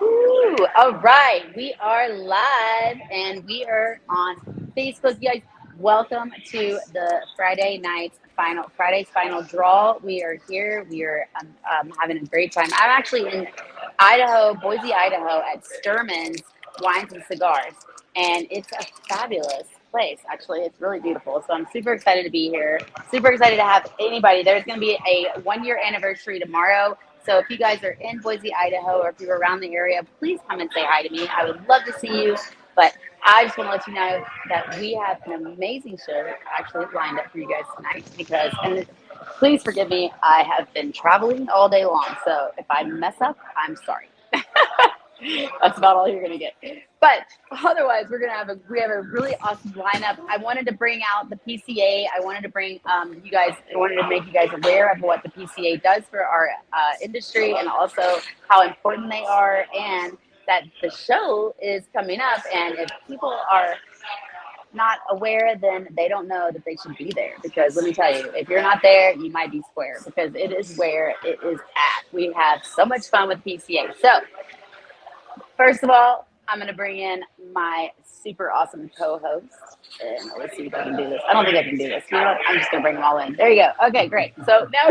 Ooh, all right, we are live and we are on Facebook. You guys, welcome to the Friday's final draw. We are here. We are having a great time. I'm actually in Idaho, Boise, Idaho, at Sturman's Wines and Cigars, and it's a fabulous place. Actually, it's really beautiful. So I'm super excited to be here. Super excited to have anybody. There's going to be a 1-year anniversary tomorrow. So if you guys are in Boise, Idaho, or if you're around the area, please come and say hi to me. I would love to see you. But I just want to let you know that we have an amazing show actually lined up for you guys tonight because, and please forgive me, I have been traveling all day long. So if I mess up, I'm sorry. That's about all you're gonna get. But otherwise, we have a really awesome lineup. I wanted to bring out the PCA. I wanted to bring you guys. I wanted to make you guys aware of what the PCA does for our industry, and also how important they are, and that the show is coming up. And if people are not aware, then they don't know that they should be there. Because let me tell you, if you're not there, you might be square. Because it is where it is at. We have so much fun with PCA. So. First of all, I'm going to bring in my super awesome co-host. And let's see if I can do this. I don't think I can do this. You know what? I'm just going to bring them all in. There you go. Okay, great. So now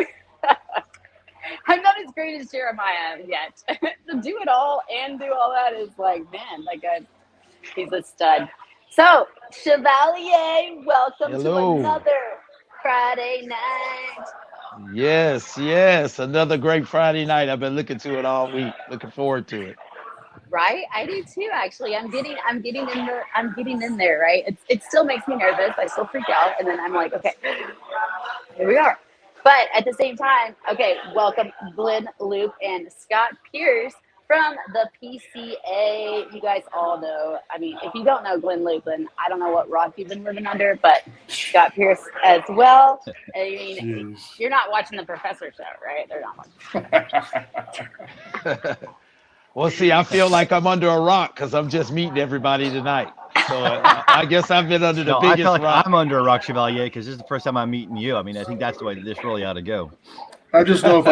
I'm not as great as Jeremiah yet. To do it all and do all that is like, man, he's a stud. So, Chevalier, welcome Hello. to another Friday night. Yes. Another great Friday night. I've been looking to it all week. Looking forward to it. Right, I do too. Actually, I'm getting in there. Right, it still makes me nervous. I still freak out, and then I'm like, okay, here we are. But at the same time, okay, welcome Glenn Loop and Scott Pierce from the PCA. You guys all know. I mean, if you don't know Glenn Loop, then I don't know what rock you've been living under. But Scott Pierce as well. I mean, you're not watching the Professor show, right? They're not watching. Well, see, I feel like I'm under a rock because I'm just meeting everybody tonight. So I guess I've been under the biggest I feel like rock. I'm under a rock, Chevalier, because this is the first time I'm meeting you. I mean, I think that's the way that this really ought to go. I just know if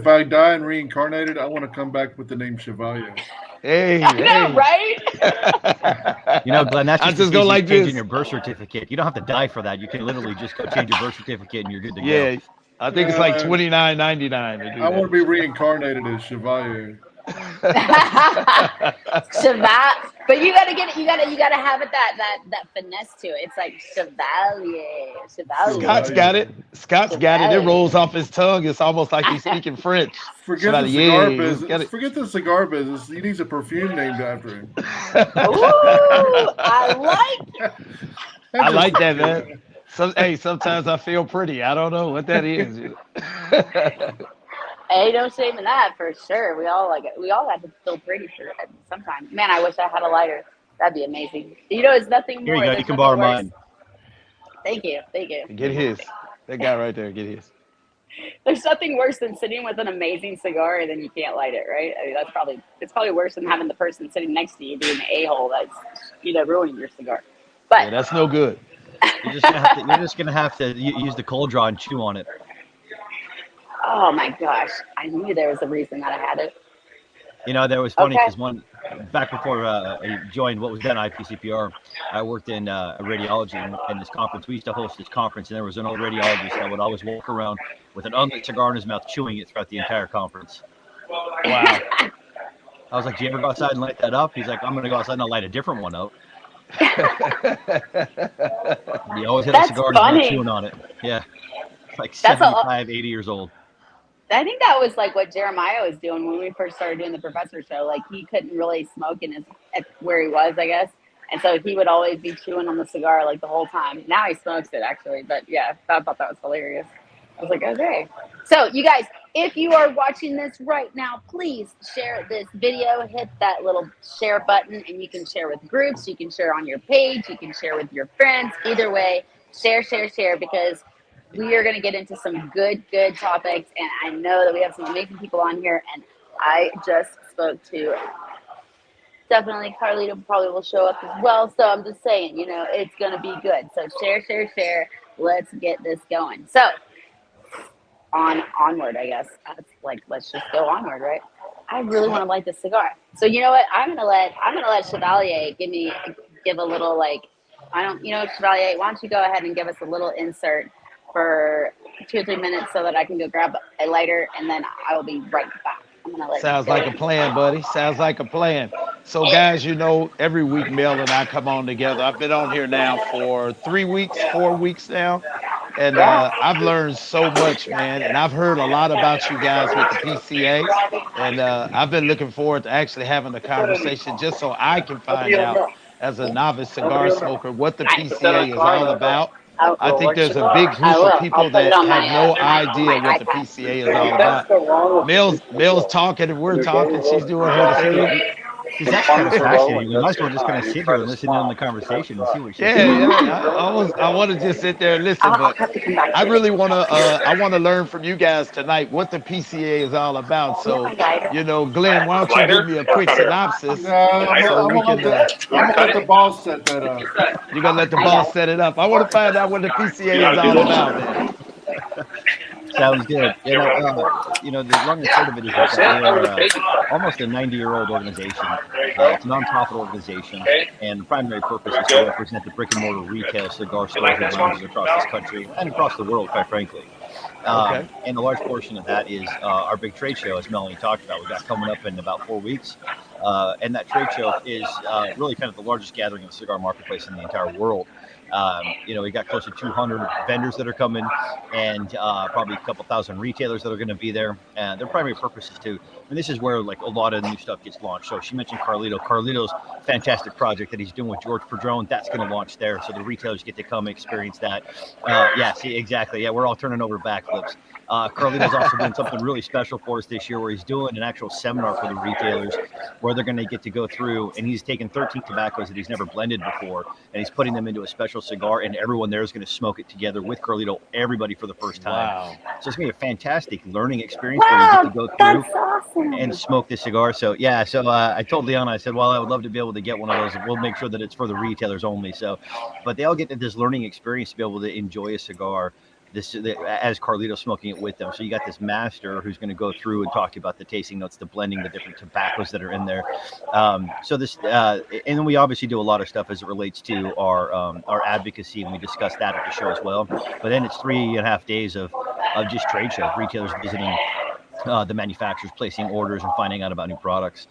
I die and reincarnated, I want to come back with the name Chevalier. Hey, I know, right? You know, Glenn, that's just go like changing this. your birth certificate. You don't have to die for that. You can literally just go change your birth certificate and you're good to go. Yeah, I think it's like $29.99. I want to be reincarnated as Chevalier. But you gotta get it. You gotta have it that finesse to it. It's like Chevalier. Scott's got it. It rolls off his tongue. It's almost like he's speaking French. Forget the cigar business. Forget the cigar business. He needs a perfume named after him. Ooh, I like that, man. Sometimes I feel pretty. I don't know what that is. Hey, no shame in that for sure. We all like it. We all have to feel pretty for sometimes. Man, I wish I had a lighter. That'd be amazing. You know, it's nothing more. Here you go. You can borrow mine. Thank you. Get his. That guy right there. Get his. There's nothing worse than sitting with an amazing cigar and then you can't light it, right? I mean, it's probably worse than having the person sitting next to you being an a-hole that's ruining your cigar. But yeah, that's no good. You're just gonna have to use the cold draw and chew on it. Oh my gosh! I knew there was a reason that I had it. You know, that was funny because back before I joined what was then IPCPR, I worked in radiology in this conference. We used to host this conference, and there was an old radiologist that would always walk around with an unlit cigar in his mouth, chewing it throughout the entire conference. Wow! I was like, "Do you ever go outside and light that up?" He's like, "I'm going to go outside and light a different one up." He always had a cigar in his mouth, chewing on it. Yeah, like 75, 80 years old. I think that was like what Jeremiah was doing when we first started doing the Professor show. Like he couldn't really smoke where he was, I guess. And so he would always be chewing on the cigar like the whole time. Now he smokes it actually. But yeah, I thought that was hilarious. I was like, okay. So you guys, if you are watching this right now, please share this video, hit that little share button, and you can share with groups. You can share on your page. You can share with your friends. Either way, share, because we are going to get into some good topics, and I know that we have some amazing people on here, and I just spoke to definitely Carlito probably will show up as well, so I'm just saying, it's going to be good. So share. Let's get this going. So onward, I guess. Let's just go onward, right? I really want to light this cigar. So you know what? I'm gonna let Chevalier give a little like, Chevalier, why don't you go ahead and give us a little insert for 2 or 3 minutes so that I can go grab a lighter, and then I will be right back. I'm gonna let Sounds like a plan, buddy. Sounds like a plan. So, guys, every week Mel and I come on together. I've been on here now for 3 weeks, 4 weeks now, and I've learned so much, man. And I've heard a lot about you guys with the PCA, and I've been looking forward to actually having a conversation just so I can find out, as a novice cigar smoker, what the PCA is all about. I think there's a big I group of will. I'll people put it that on have no my idea what the iPad. PCA is all about. Mel's talking and we're talking. She's doing her thing. She's actually kind of fascinating. We might as well just kind of sit here and listen in on the conversation and see what she's saying. Yeah. I want to just sit there and listen, but I really want to. I want to learn from you guys tonight what the PCA is all about. So, Glenn, why don't you give me a quick synopsis so we can? I'm gonna let the boss set that up. You're gonna let the boss set it up. I want to find out what the PCA is all about, man. Sounds good. The long and short of it is that we're almost a 90-year-old organization. It's a nonprofit organization, and the primary purpose is to represent the brick-and-mortar retail cigar stores and lounges across this country and across the world, quite frankly. And a large portion of that is our big trade show, as Melanie talked about. We've got coming up in about 4 weeks. And that trade show is really kind of the largest gathering of the cigar marketplace in the entire world. We got close to 200 vendors that are coming, and probably a couple thousand retailers that are going to be there. And their primary purpose is and this is where like a lot of new stuff gets launched. So she mentioned Carlito's fantastic project that he's doing with George Padron. That's going to launch there, so the retailers get to come experience that. See, exactly. Yeah, we're all turning over backflips. Carlito's also doing something really special for us this year, where he's doing an actual seminar for the retailers, where they're going to get to go through, and he's taken 13 tobaccos that he's never blended before, and he's putting them into a special cigar, and everyone there is going to smoke it together with Carlito, everybody for the first time. Wow. So it's going to be a fantastic learning experience where you get to go through and smoke this cigar. So I told Liana, I said, well, I would love to be able to get one of those. We'll make sure that it's for the retailers only. So, but they all get this learning experience to be able to enjoy a cigar as Carlito's smoking it with them. So you got this master who's going to go through and talk about the tasting notes, the blending, the different tobaccos that are in there. And then we obviously do a lot of stuff as it relates to our advocacy, and we discuss that at the show as well. But then it's 3.5 days of just trade shows, retailers visiting the manufacturers, placing orders, and finding out about new products.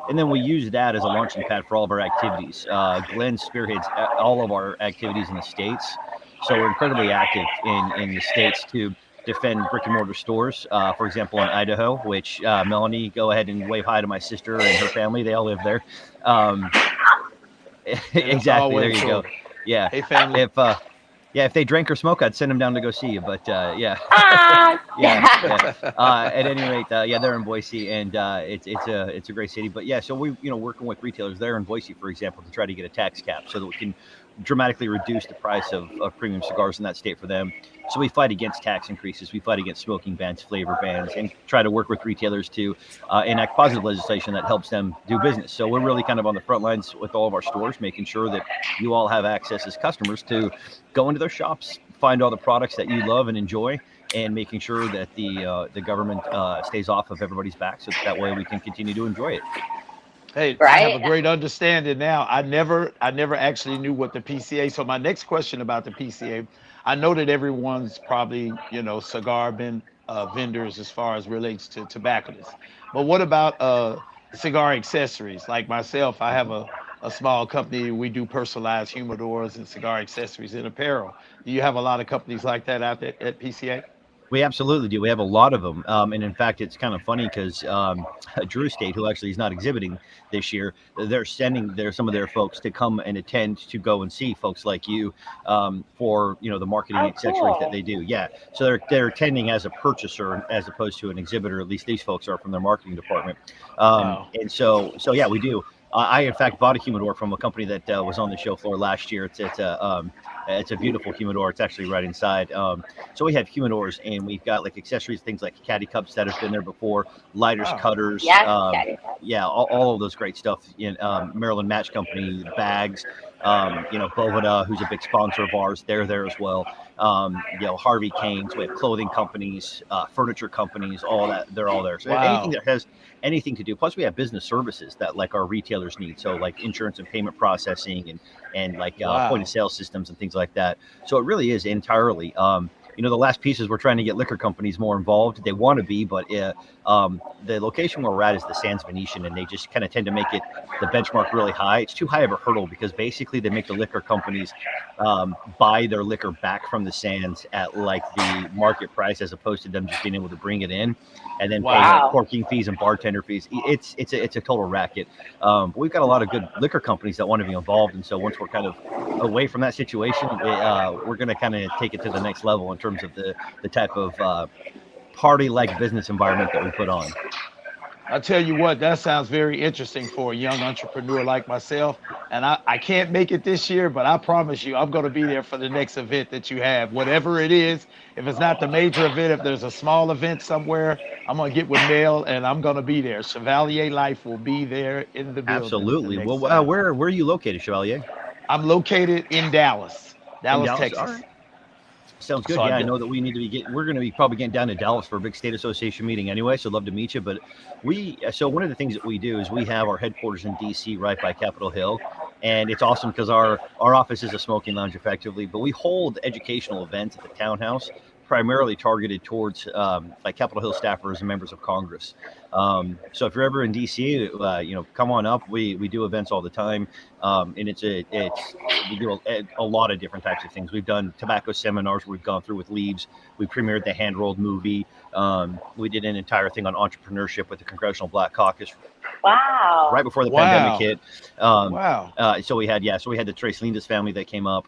And then we use that as a launching pad for all of our activities. Glenn spearheads all of our activities in the States. So we're incredibly active in the States to defend brick and mortar stores. For example, in Idaho, which Melanie, go ahead and wave hi to my sister and her family. They all live there. Exactly. There you go. Yeah. Hey, family. If they drink or smoke, I'd send them down to go see you. But yeah. At any rate, they're in Boise, and it's a great city. But yeah, so we working with retailers there in Boise, for example, to try to get a tax cap so that we can dramatically reduce the price of premium cigars in that state for them. So we fight against tax increases, we fight against smoking bans, flavor bans, and try to work with retailers to enact positive legislation that helps them do business. So we're really kind of on the front lines with all of our stores, making sure that you all have access as customers to go into their shops, find all the products that you love and enjoy, and making sure that the government stays off of everybody's back, so that way we can continue to enjoy it. Hey, right? I have a great understanding now. I never actually knew what the PCA. So my next question about the PCA, I know that everyone's probably, cigar vendors as far as relates to tobacconists. But what about cigar accessories? Like myself, I have a small company. We do personalized humidors and cigar accessories and apparel. Do you have a lot of companies like that out there at PCA? We absolutely do. We have a lot of them. And in fact, it's kind of funny because Drew State, who actually is not exhibiting this year, they're sending some of their folks to come and attend to go and see folks like you for, the marketing accessories that they do. Yeah. So they're attending as a purchaser as opposed to an exhibitor. At least these folks are from their marketing department. And so yeah, we do. I, in fact, bought a humidor from a company that was on the show floor last year. It's a beautiful humidor. It's actually right inside. So we have humidors, and we've got like accessories, things like caddy cups that have been there before, lighters, cutters. All of those great stuff. In Maryland Match Company, bags. Bovada, who's a big sponsor of ours, they're there as well. Harvey Kane's, we have clothing companies, furniture companies, all that, they're all there. So anything that has anything to do. Plus, we have business services that like our retailers need. So like insurance and payment processing and like point of sale systems and things like that. So it really is entirely. The last piece is we're trying to get liquor companies more involved. They want to be, but the location where we're at is the Sands Venetian, and they just kind of tend to make it the benchmark really high. It's too high of a hurdle because basically they make the liquor companies buy their liquor back from the Sands at like the market price, as opposed to them just being able to bring it in and then pay like corking fees and bartender fees. It's a total racket. But we've got a lot of good liquor companies that want to be involved, and so once we're kind of away from that situation, we're going to kind of take it to the next level in terms of the type of party-like business environment that we put on. I'll tell you what, that sounds very interesting for a young entrepreneur like myself. And I can't make it this year, but I promise you, I'm going to be there for the next event that you have, whatever it is. If it's not the major event, if there's a small event somewhere, I'm going to get with Mel and I'm going to be there. Chevalier Life will be there in the building. Absolutely. Well, where are you located, Chevalier? I'm located in Dallas, Texas. All right. Sounds good. So I know that we need to we're going to be probably getting down to Dallas for a big state association meeting anyway. So I'd love to meet you. But so one of the things that we do is we have our headquarters in DC right by Capitol Hill. And it's awesome because our office is a smoking lounge effectively, but we hold educational events at the townhouse, primarily targeted towards like Capitol Hill staffers and members of Congress. So if you're ever in DC, come on up. We do events all the time, and we do a lot of different types of things. We've done tobacco seminars we've gone through with Leaves. We premiered the Hand Rolled movie. We did an entire thing on entrepreneurship with the Congressional Black Caucus. Wow! Right before the pandemic hit. So we had the Trace Linda's family that came up.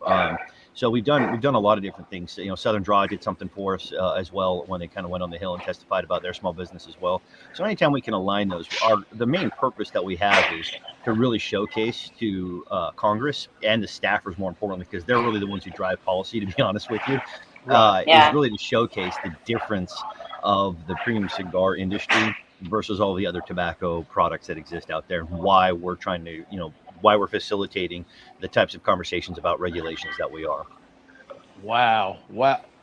So we've done a lot of different things. Southern Draw did something for us as well when they kind of went on the Hill and testified about their small business as well. So anytime we can align those, the main purpose that we have is to really showcase to Congress and the staffers, more importantly, because they're really the ones who drive policy, to be honest with you, is really to showcase the difference of the premium cigar industry versus all the other tobacco products that exist out there, and why we're trying to, why we're facilitating the types of conversations about regulations that we are. Wow.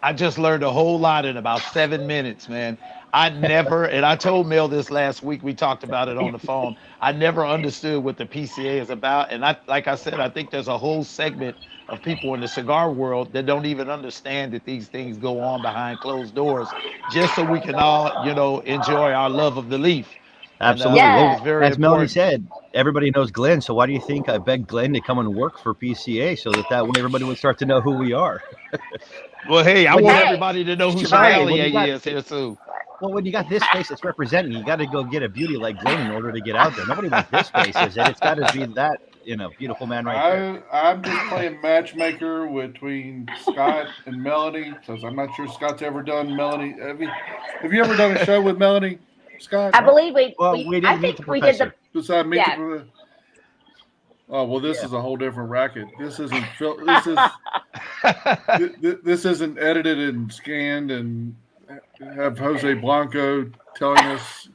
I just learned a whole lot in about 7 minutes, man. And I told Mel this last week, we talked about it on the phone. I never understood what the PCA is about. And like I said, I think there's a whole segment of people in the cigar world that don't even understand that these things go on behind closed doors, just so we can all, enjoy our love of the leaf. Absolutely. As Melanie said, everybody knows Glenn. So why do you think I begged Glenn to come and work for PCA so that way everybody would start to know who we are? Well, hey, I want everybody to know who Chevalier is here too. Well, when you got this face that's representing, you got to go get a beauty like Glenn in order to get out there. Nobody wants this face, is it? It's got to be that, beautiful man right there. I'm just playing matchmaker between Scott and Melanie, because I'm not sure Scott's ever done Melanie. Have you ever done a show with Melanie, Scott? I believe we didn't meet the professor. Besides meet the Oh well, this is a whole different racket. This isn't this isn't edited and scanned and have Jose Blanco telling us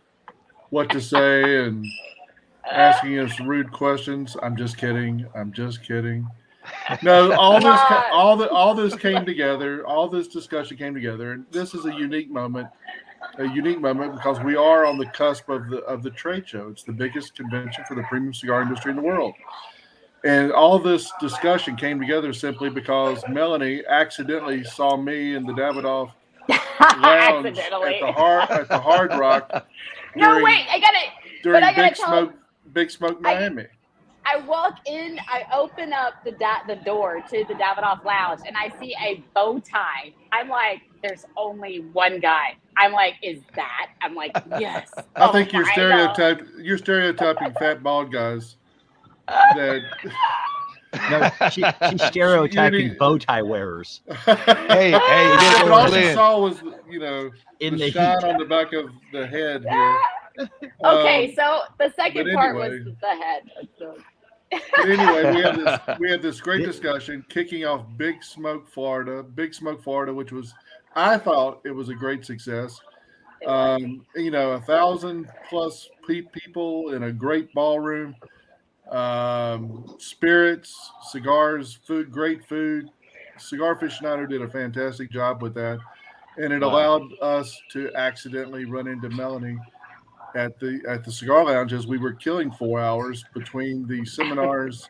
what to say and asking us rude questions. I'm just kidding. No, all this came together. All this discussion came together, and this is a unique moment because we are on the cusp of the trade show. It's the biggest convention for the premium cigar industry in the world. And all this discussion came together simply because Melanie accidentally saw me in the Davidoff lounge at the Hard Rock. During Big Smoke Miami. I walk in, I open up the door to the Davidoff lounge, and I see a bow tie. I'm like, there's only one guy. I'm like, is that? I'm like, yes. I think you're stereotyping fat bald guys. No, she's stereotyping bow tie wearers. Hey, all she saw was, the shine on the back of the head here. Okay, so the second part was the head. But anyway, we had this great discussion kicking off Big Smoke, Florida, which was, I thought it was a great success. 1,000+ people in a great ballroom. spirits, cigars, food, great food. Cigar Aficionado did a fantastic job with that, and it allowed us to accidentally run into Melanie at the cigar lounge as we were killing 4 hours between the seminars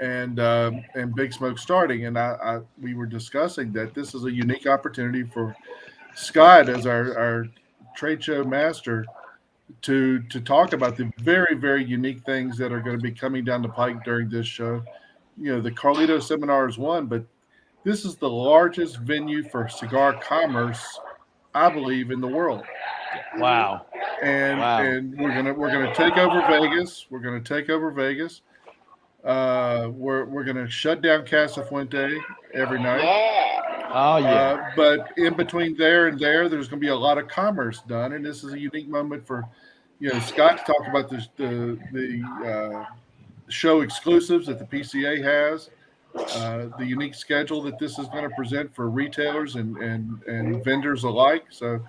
and Big Smoke starting, and we were discussing that this is a unique opportunity for Scott as our trade show master to talk about the very, very unique things that are going to be coming down the pike during this show. The Carlito seminar is one, but this is the largest venue for cigar commerce, I believe, in the world. Wow. And we're gonna take over Vegas. We're gonna take over Vegas. We're gonna shut down Casa Fuente every night. Yeah. Oh yeah. But in between there and there's going to be a lot of commerce done, and this is a unique moment for, Scott to talk about the show exclusives that the PCA has, the unique schedule that this is going to present for retailers and vendors alike. So,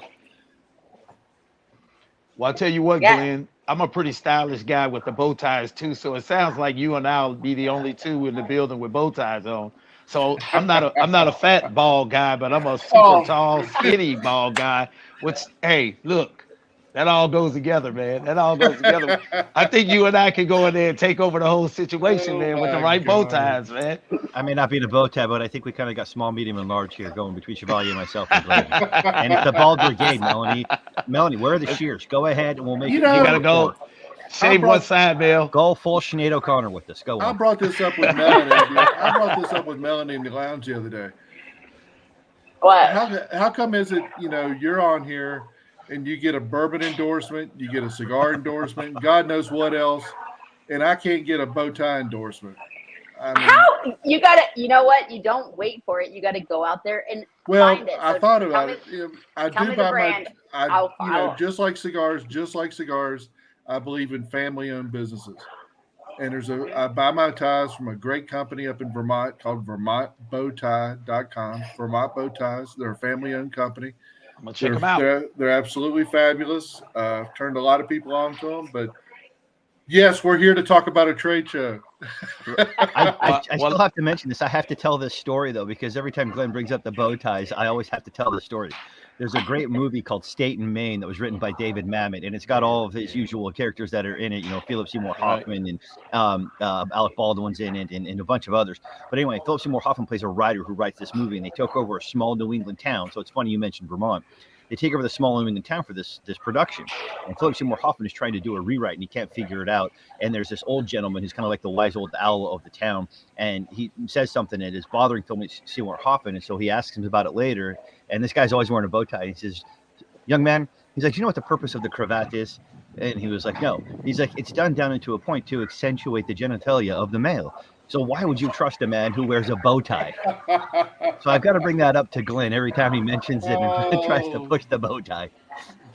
well, I'll tell you what, Yeah. Glenn, I'm a pretty stylish guy with the bow ties too. So it sounds like you and I'll be the only two in the building with bow ties on. So I'm not a fat bald guy, but I'm a super tall, skinny bald guy. Which, hey, look, that all goes together, man. That all goes together. I think you and I can go in there and take over the whole situation, man, with the right bow ties, man. I may not be the bow tie, but I think we kind of got small, medium, and large here going between Chevalier and myself. And it's the bald brigade, Melanie. Melanie, where are the shears? Go ahead, and we'll make You gotta go. Shave one side, Bill. Go full Sinead O'Connor with this. Go on. I brought this up with Melanie in the lounge the other day. What? How come is it, you're on here and you get a bourbon endorsement, you get a cigar endorsement, God knows what else, and I can't get a bow tie endorsement? How? You gotta, you know what? You don't wait for it. You gotta go out there and find it. I thought about it. I tell do me the buy brand. just like cigars, I believe in family-owned businesses. And I buy my ties from a great company up in Vermont called VermontBowtie.com. Vermont Bow Ties. They're a family-owned company. I'm gonna check them out. They're absolutely fabulous. I've turned a lot of people on to them, but yes, we're here to talk about a trade show. I still have to mention this. I have to tell this story, though, because every time Glenn brings up the bow ties, I always have to tell the story. There's a great movie called State and Maine that was written by David Mamet, and it's got all of his usual characters that are in it. Philip Seymour Hoffman and Alec Baldwin's in it, and a bunch of others. But anyway, Philip Seymour Hoffman plays a writer who writes this movie, and they took over a small New England town. So it's funny you mentioned Vermont. They take over the small New England town for this production. And Philip Seymour Hoffman is trying to do a rewrite, and he can't figure it out. And there's this old gentleman who's kind of like the wise old owl of the town. And he says something that is bothering Philip Seymour Hoffman. And so he asks him about it later. And this guy's always wearing a bow tie. He says, young man, he's like, do you know what the purpose of the cravat is? And he was like, no. He's like, it's done down into a point to accentuate the genitalia of the male. So why would you trust a man who wears a bow tie? So I've got to bring that up to Glenn every time he mentions it and tries to push the bow tie.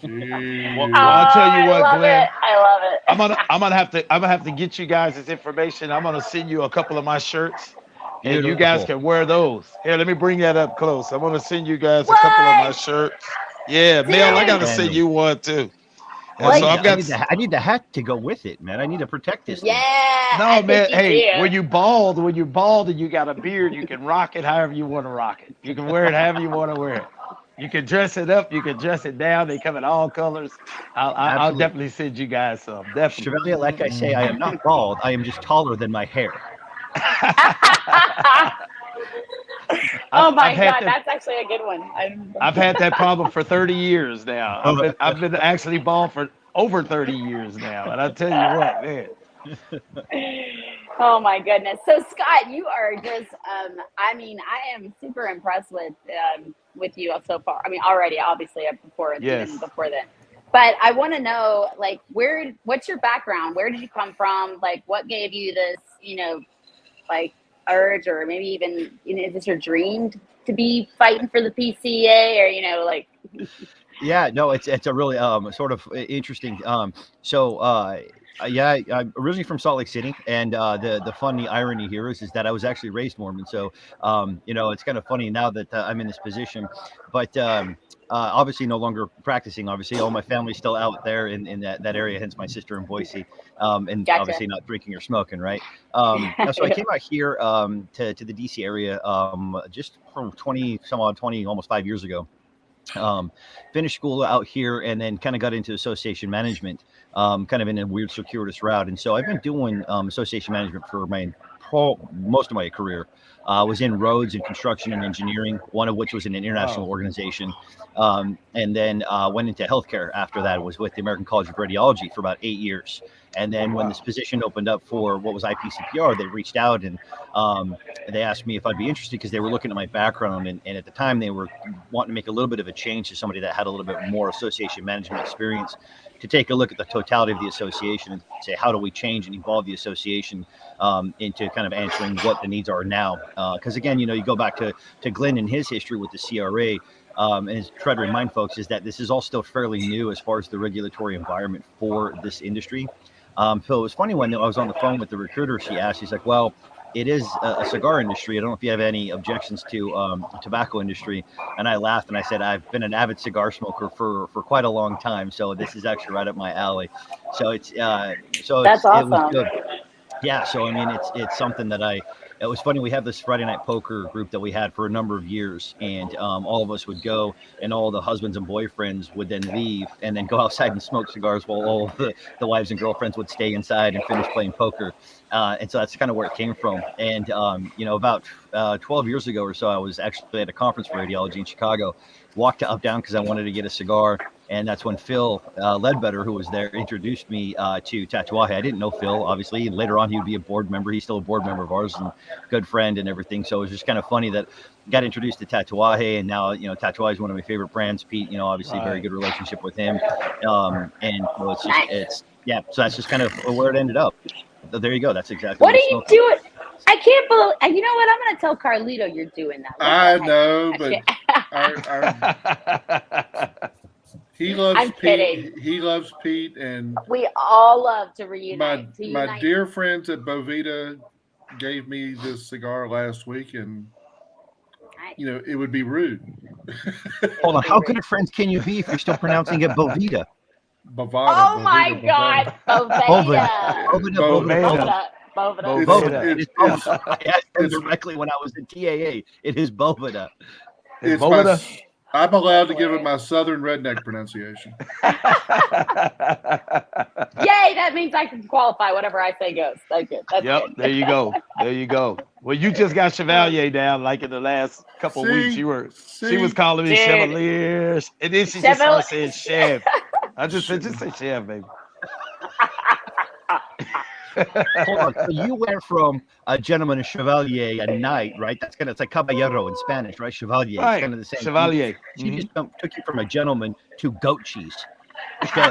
Well, I'll tell you what, Glenn. I love it. I'm gonna have to get you guys this information. I'm gonna send you a couple of my shirts, and you guys can wear those. Here, let me bring that up close. I'm gonna send you guys a couple of my shirts. Yeah, Mel, I gotta send you one too. And so I need the hat to go with it, man. I need to protect this thing. No, man. Hey, when you're bald and you got a beard, you can rock it however you want to rock it. You can wear it however you want to wear it. You can dress it up. You can dress it down. They come in all colors. I'll definitely send you guys some. Definitely. Chevalier, like I say, I am not bald. I am just taller than my hair. Oh my God, that's actually a good one. I've had that problem for 30 years now. I've been actually bald for over 30 years now, and I tell you what, man. Oh my goodness. So Scott, you are just I am super impressed with you so far. I mean, already obviously before then. But I want to know, like, what's your background? Where did you come from? Like, what gave you this, like, urge, or maybe even, is this your dream to be fighting for the PCA, or, like? Yeah, no, it's a really sort of interesting. I'm originally from Salt Lake City, and the funny irony here is that I was actually raised Mormon. So, it's kind of funny now that I'm in this position. But obviously no longer practicing. Obviously, all my family's still out there in that area. Hence, my sister in Boise, and Gotcha. obviously not drinking or smoking, right? So I came out here to the DC area just from 20 almost 5 years ago. Finished school out here and then kind of got into association management, kind of in a weird circuitous route. And so I've been doing association management for most of my career. Was in roads and construction and engineering, one of which was an international organization. And then went into healthcare after that. Was with the American College of Radiology for about 8 years. And then when this position opened up for what was IPCPR, they reached out and they asked me if I'd be interested because they were looking at my background. And at the time, they were wanting to make a little bit of a change to somebody that had a little bit more association management experience, to take a look at the totality of the association and say, how do we change and evolve the association into kind of answering what the needs are now? Because again, you go back to Glenn and his history with the CRA, and try to remind folks is that this is all still fairly new as far as the regulatory environment for this industry. So it was funny when I was on the phone with the recruiter, she asked, she's like, well, it is a cigar industry. I don't know if you have any objections to tobacco industry. And I laughed and I said, I've been an avid cigar smoker for quite a long time. So this is actually right up my alley. So that's awesome. It was good. Yeah. So, I mean, it's something that it was funny. We have this Friday night poker group that we had for a number of years, and all of us would go, and all the husbands and boyfriends would then leave and then go outside and smoke cigars while all the wives and girlfriends would stay inside and finish playing poker. And so that's kind of where it came from. And, about 12 years ago or so, I was actually at a conference for radiology in Chicago, walked down because I wanted to get a cigar. And that's when Phil Ledbetter, who was there, introduced me to Tatuaje. I didn't know Phil, obviously. Later on, he would be a board member. He's still a board member of ours and good friend and everything. So it was just kind of funny that I got introduced to Tatuaje. And now, Tatuaje is one of my favorite brands. Pete, obviously very good relationship with him. And so so that's just kind of where it ended up. So there you go. That's exactly what are you doing? I can't believe. You know what? I'm going to tell Carlito you're doing that. I know, but he loves I'm Pete. kidding. He loves Pete, and we all love to reunite. My dear friends at Bovita gave me this cigar last week, and it would be rude. Hold on, how good of friends can you be if you're still pronouncing it Bovita? Bovada. Oh my God, Bovita. I asked him directly when I was in TAA. It is Bovita. It's Bovita. I'm allowed to give it my southern redneck pronunciation. Yay, that means I can qualify. Whatever I say goes. That's good. Good. There you go. There you go. Well, you just got Chevalier down like in the last couple of weeks. She was calling me Chevaliers. And then she just started saying Chev. I just said, just say Chev, baby. Hold on. So you went from a gentleman to Chevalier at night, right? It's like caballero in Spanish, right? Chevalier. Right. It's kind of the same. Chevalier. She just took you from a gentleman to goat cheese. No, to a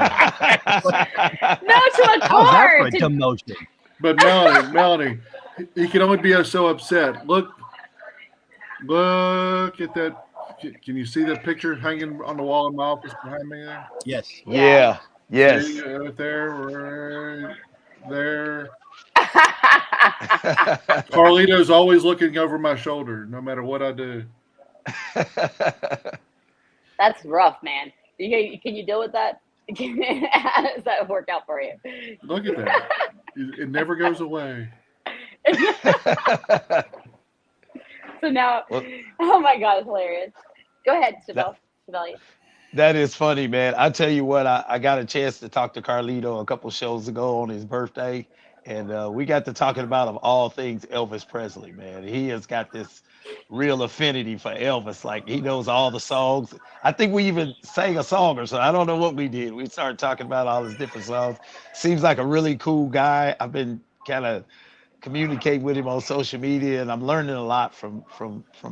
How's that car. for a demotion? But Melanie, he can only be so upset. Look at that. Can you see that picture hanging on the wall in my office behind me there? Yes. Yeah. Yes. See, right there. Carlito's always looking over my shoulder, no matter what I do. That's rough, man. Can you deal with that? How does that work out for you? Look at that. It never goes away. So now, oh my God, it's hilarious. Go ahead, Chevalier. That is funny, man. I tell you what, I got a chance to talk to Carlito a couple shows ago on his birthday, and we got to talking about, of all things, Elvis Presley, man. He has got this real affinity for Elvis. Like, he knows all the songs. I think we even sang a song or so. I don't know what we did. We started talking about all his different songs. Seems like a really cool guy. I've been kind of communicate with him on social media, and I'm learning a lot from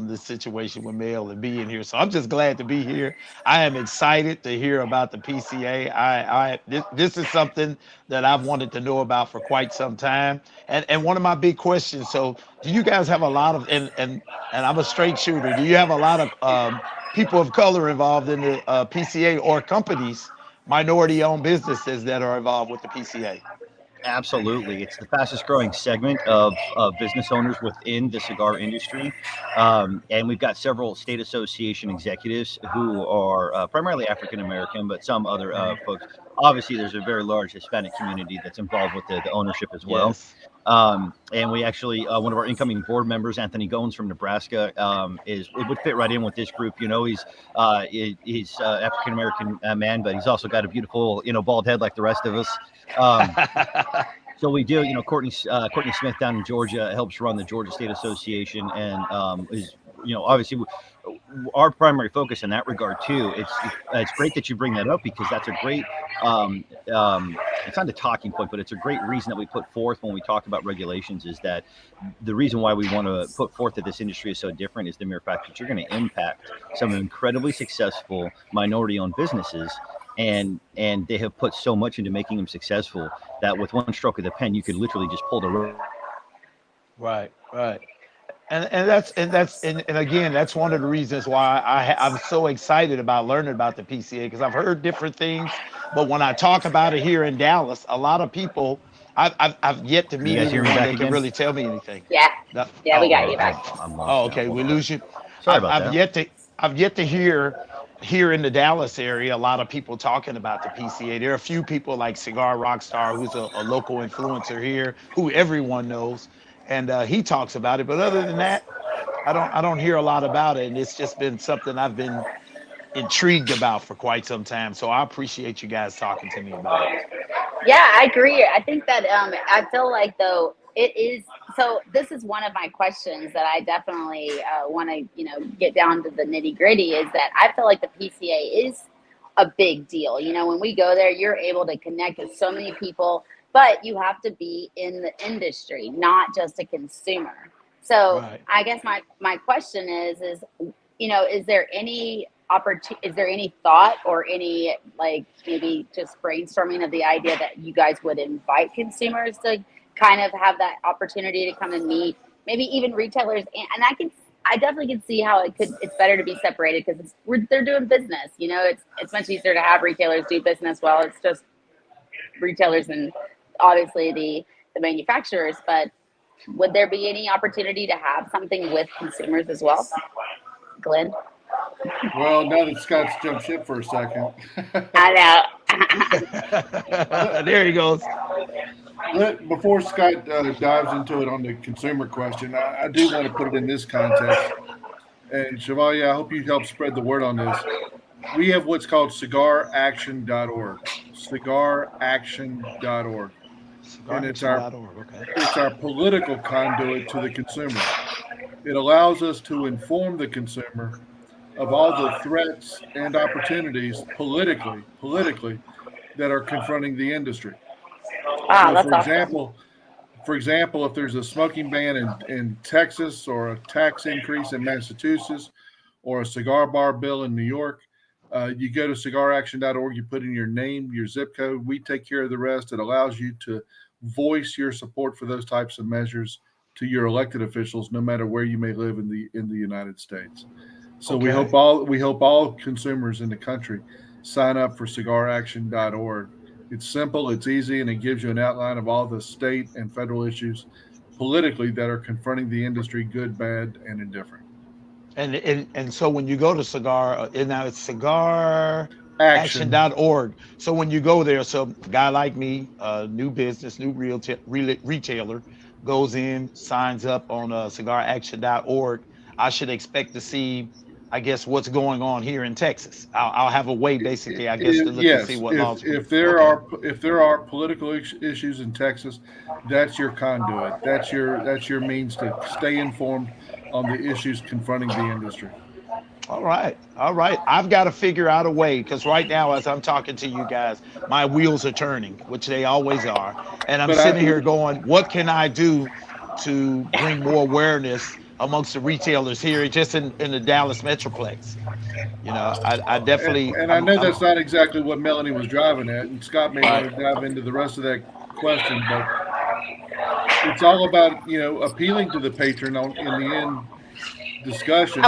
this situation with Mel and being here. So I'm just glad to be here. I am excited to hear about the PCA. This is something that I've wanted to know about for quite some time. And one of my big questions, so do you guys have a lot of, and I'm a straight shooter, do you have a lot of people of color involved in the PCA, or companies, minority-owned businesses that are involved with the PCA? Absolutely. It's the fastest growing segment of business owners within the cigar industry. And we've got several state association executives who are primarily African American, but some other folks. Obviously, there's a very large Hispanic community that's involved with the ownership as well. Yes. And we actually, one of our incoming board members, Anthony Goins from Nebraska, it would fit right in with this group. He's African American man, but he's also got a beautiful, bald head like the rest of us. So we do, Courtney Smith down in Georgia helps run the Georgia State Association, and is, obviously our primary focus in that regard too. It's great that you bring that up, because that's a great, it's not a talking point, but it's a great reason that we put forth when we talk about regulations, is that the reason why we want to put forth that this industry is so different is the mere fact that you're going to impact some incredibly successful minority-owned businesses. And they have put so much into making them successful that with one stroke of the pen, you could literally just pull the rope. Right. And again, that's one of the reasons why I'm so excited about learning about the PCA, because I've heard different things, but when I talk about it here in Dallas, a lot of people, I've yet to meet anyone that can really tell me anything. Yeah, we got you back. Okay, we lose you. Sorry about that. I've yet to hear here in the Dallas area a lot of people talking about the PCA. There are a few people like Cigar Rockstar, who's a local influencer here, who everyone knows, and he talks about it. But other than that, I don't hear a lot about it, and it's just been something I've been intrigued about for quite some time. So I appreciate you guys talking to me about it. Yeah, I agree. I think that I feel like, though, it is. So this is one of my questions that I definitely want to, get down to the nitty gritty, is that I feel like the PCA is a big deal. When we go there, you're able to connect with so many people, but you have to be in the industry, not just a consumer. So right. I guess my question is there any is there any thought or any, like, maybe just brainstorming of the idea that you guys would invite consumers to kind of have that opportunity to come and meet, maybe even retailers? And I definitely can see how it's better to be separated, because they're doing business. It's much easier to have retailers do business while it's just retailers and obviously the manufacturers. But would there be any opportunity to have something with consumers as well, Glenn? Well, now that Scott's jumped ship for a second. I know. There he goes. Before Scott dives into it on the consumer question, I do want to put it in this context. And Chevalier, I hope you help spread the word on this. We have what's called cigaraction.org. Cigaraction.org. And it's our political conduit to the consumer. It allows us to inform the consumer of all the threats and opportunities politically that are confronting the industry. Wow, so for example, if there's a smoking ban in Texas, or a tax increase in Massachusetts, or a cigar bar bill in New York, you go to cigaraction.org, you put in your name, your zip code, we take care of the rest. It allows you to voice your support for those types of measures to your elected officials, no matter where you may live in the United States. So we hope all consumers in the country sign up for cigaraction.org. It's simple, it's easy, and it gives you an outline of all the state and federal issues politically that are confronting the industry, good, bad, and indifferent. And so when you go to now it's cigaraction.org. So when you go there, so a guy like me, new business, new retailer, goes in, signs up on cigaraction.org, I should expect to see, I guess, what's going on here in Texas. I'll have a way, basically, I guess, to look and see what laws. If there are political issues in Texas, that's your conduit. That's your means to stay informed on the issues confronting the industry. All right. I've got to figure out a way, because right now, as I'm talking to you guys, my wheels are turning, which they always are, and I'm sitting here going, what can I do to bring more awareness amongst the retailers here, just in the Dallas Metroplex? I definitely. And I know that's not exactly what Melanie was driving at, and Scott may want to dive into the rest of that question, but it's all about, appealing to the patron in the end discussion.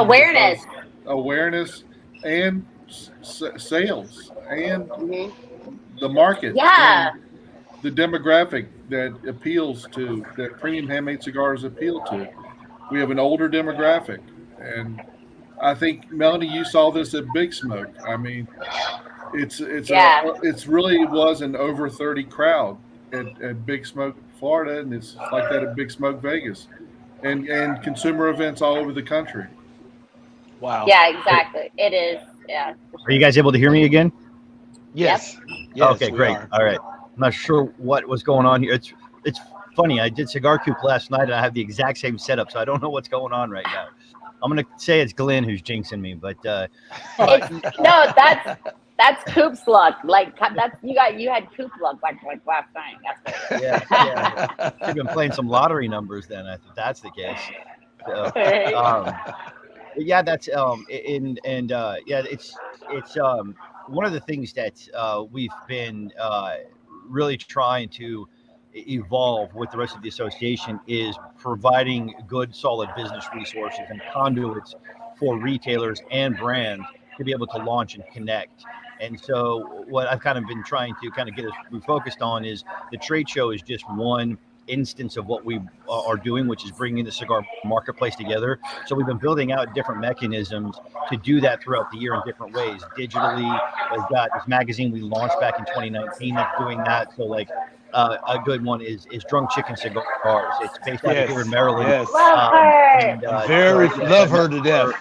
Awareness and sales and the market. Yeah. the demographic that appeals to that premium handmade cigars appeal to. We have an older demographic, and I think Melanie, you saw this at Big Smoke. I mean, Yeah. it's really was an over 30 crowd at Big Smoke, Florida, and it's like that at Big Smoke, Vegas, and consumer events all over the country. Wow. Yeah, exactly. It is. Yeah. Are you guys able to hear me again? Yes. Yep. Yes, okay, great. All right. I'm not sure what was going on here. It's funny. I did Cigar Coop last night, and I have the exact same setup, so I don't know what's going on right now. I'm gonna say it's Glenn who's jinxing me, but no, that's Coop's luck. Like you had Coop luck like last night. That's what yeah. I've been playing some lottery numbers then. If that's the case. So, yeah, that's it's one of the things that we've been really trying to evolve with the rest of the association is providing good, solid business resources and conduits for retailers and brands to be able to launch and connect. And so what I've kind of been trying to kind of get us refocused on is the trade show is just one instance of what we are doing, which is bringing the cigar marketplace together. So we've been building out different mechanisms to do that throughout the year in different ways. Digitally, we've got this magazine we launched back in 2019 that's doing that. So like a good one is Drunk Chicken Cigars. It's based out here in Maryland. Yes. Love her. Love her to death.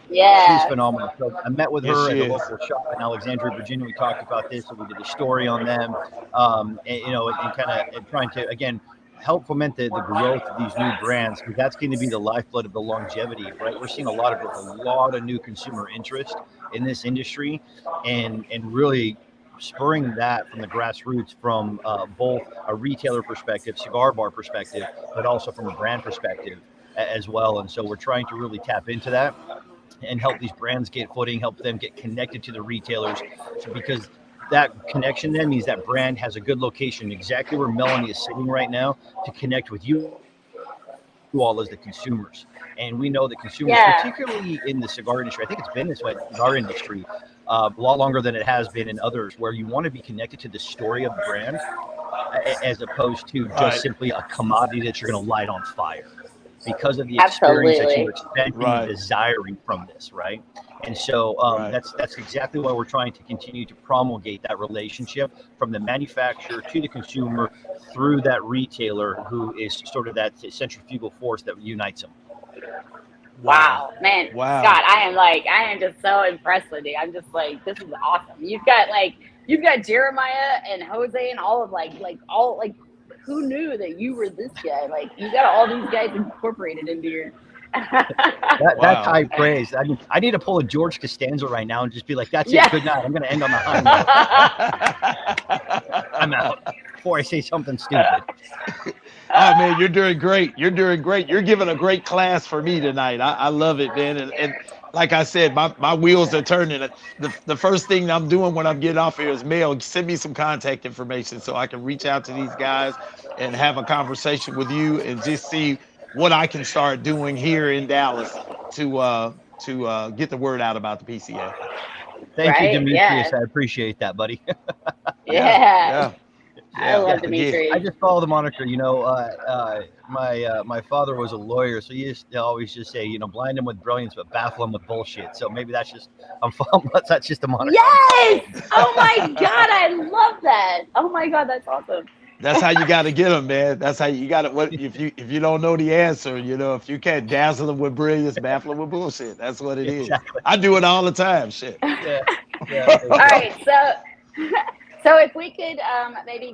Yeah, she's phenomenal. So I met with her at a local shop in Alexandria, Virginia. We talked about this, and we did a story on them, and kind of trying to again help foment the growth of these new brands, because that's going to be the lifeblood of the longevity, right? We're seeing a lot of new consumer interest in this industry, and really spurring that from the grassroots, from both a retailer perspective, cigar bar perspective, but also from a brand perspective as well. And so we're trying to really tap into that and help these brands get footing, help them get connected to the retailers. So because that connection then means that brand has a good location exactly where Melanie is sitting right now to connect with you all as the consumers. And we know that consumers, particularly in the cigar industry, I think it's been this way in the cigar industry a lot longer than it has been in others, where you want to be connected to the story of the brand as opposed to just simply a commodity that you're going to light on fire, because of the experience that you're expecting and desiring from this, right? And so that's exactly why we're trying to continue to promulgate that relationship from the manufacturer to the consumer through that retailer, who is sort of that centrifugal force that unites them. Wow, man. Scott, I am just so impressed with you. I'm just like, this is awesome. You've got Jeremiah and Jose and all of who knew that you were this guy? Like, you got all these guys incorporated into your. That's high praise. I mean, I need to pull a George Costanza right now and just be like, "That's it. Good night. I'm going to end on the high note. I'm out before I say something stupid." Oh man, you're doing great. You're doing great. You're giving a great class for me tonight. I love it, man. And like I said, my wheels are turning. The first thing I'm doing when I'm getting off here is mail. Send me some contact information so I can reach out to these guys and have a conversation with you and just see what I can start doing here in Dallas to get the word out about the PCA. Thank you, Demetrius. I appreciate that, buddy. I love Demetrius. I just follow the moniker. You know, my father was a lawyer, so he used to always just say, blind him with brilliance, but baffle him with bullshit. So maybe that's just that's just a moniker. Yes! Oh my God, I love that. Oh my God, that's awesome. That's how you got to get them, man. That's how you got to. What if you don't know the answer? If you can't dazzle them with brilliance, baffle them with bullshit. That's what it is. I do it all the time. Shit. All right, so if we could maybe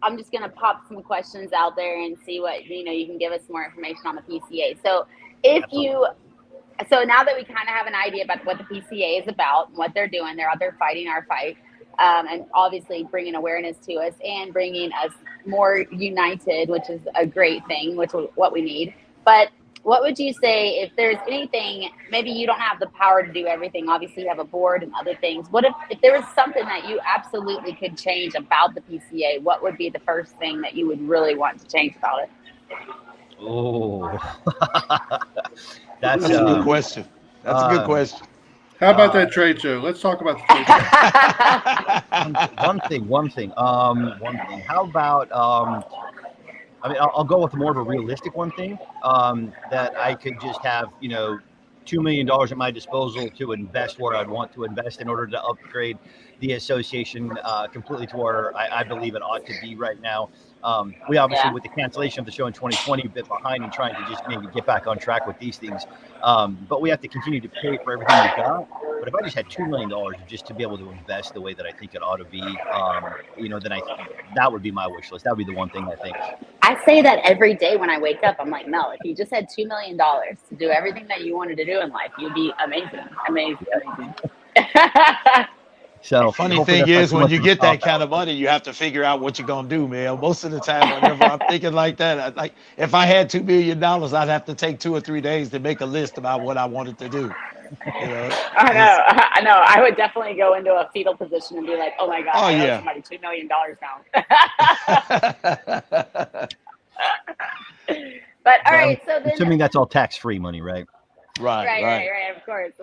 I'm just going to pop some questions out there and see what, you can give us more information on the PCA. So so now that we kind of have an idea about what the PCA is about, and what they're doing, they're out there fighting our fight, and obviously bringing awareness to us and bringing us more united, which is a great thing, which is what we need. But what would you say if there's anything, maybe you don't have the power to do everything, obviously you have a board and other things. What if there was something that you absolutely could change about the PCA? What would be the first thing that you would really want to change about it? Oh, that's a good question. That's a good question. How about that trade show? Let's talk about the trade show. One thing. How about I mean, I'll go with more of a realistic one thing, that I could just have, $2 million at my disposal to invest where I'd want to invest in order to upgrade the association completely to where I believe it ought to be right now. We obviously, with the cancellation of the show in 2020, a bit behind and trying to just maybe get back on track with these things. But we have to continue to pay for everything we got. But if I just had $2 million just to be able to invest the way that I think it ought to be, then that would be my wish list. That would be the one thing I think. I say that every day when I wake up. I'm like, Mel, if you just had $2 million to do everything that you wanted to do in life, you'd be amazing. So funny thing is, when you get that kind of money, you have to figure out what you're gonna do, man. Most of the time, whenever I'm thinking like that, like if I had $2 million, I'd have to take 2 or 3 days to make a list about what I wanted to do. I know. I would definitely go into a fetal position and be like, "Oh my God, I owe somebody $2 million now." But all right, so then assuming that's all tax-free money, right? Right. Of course.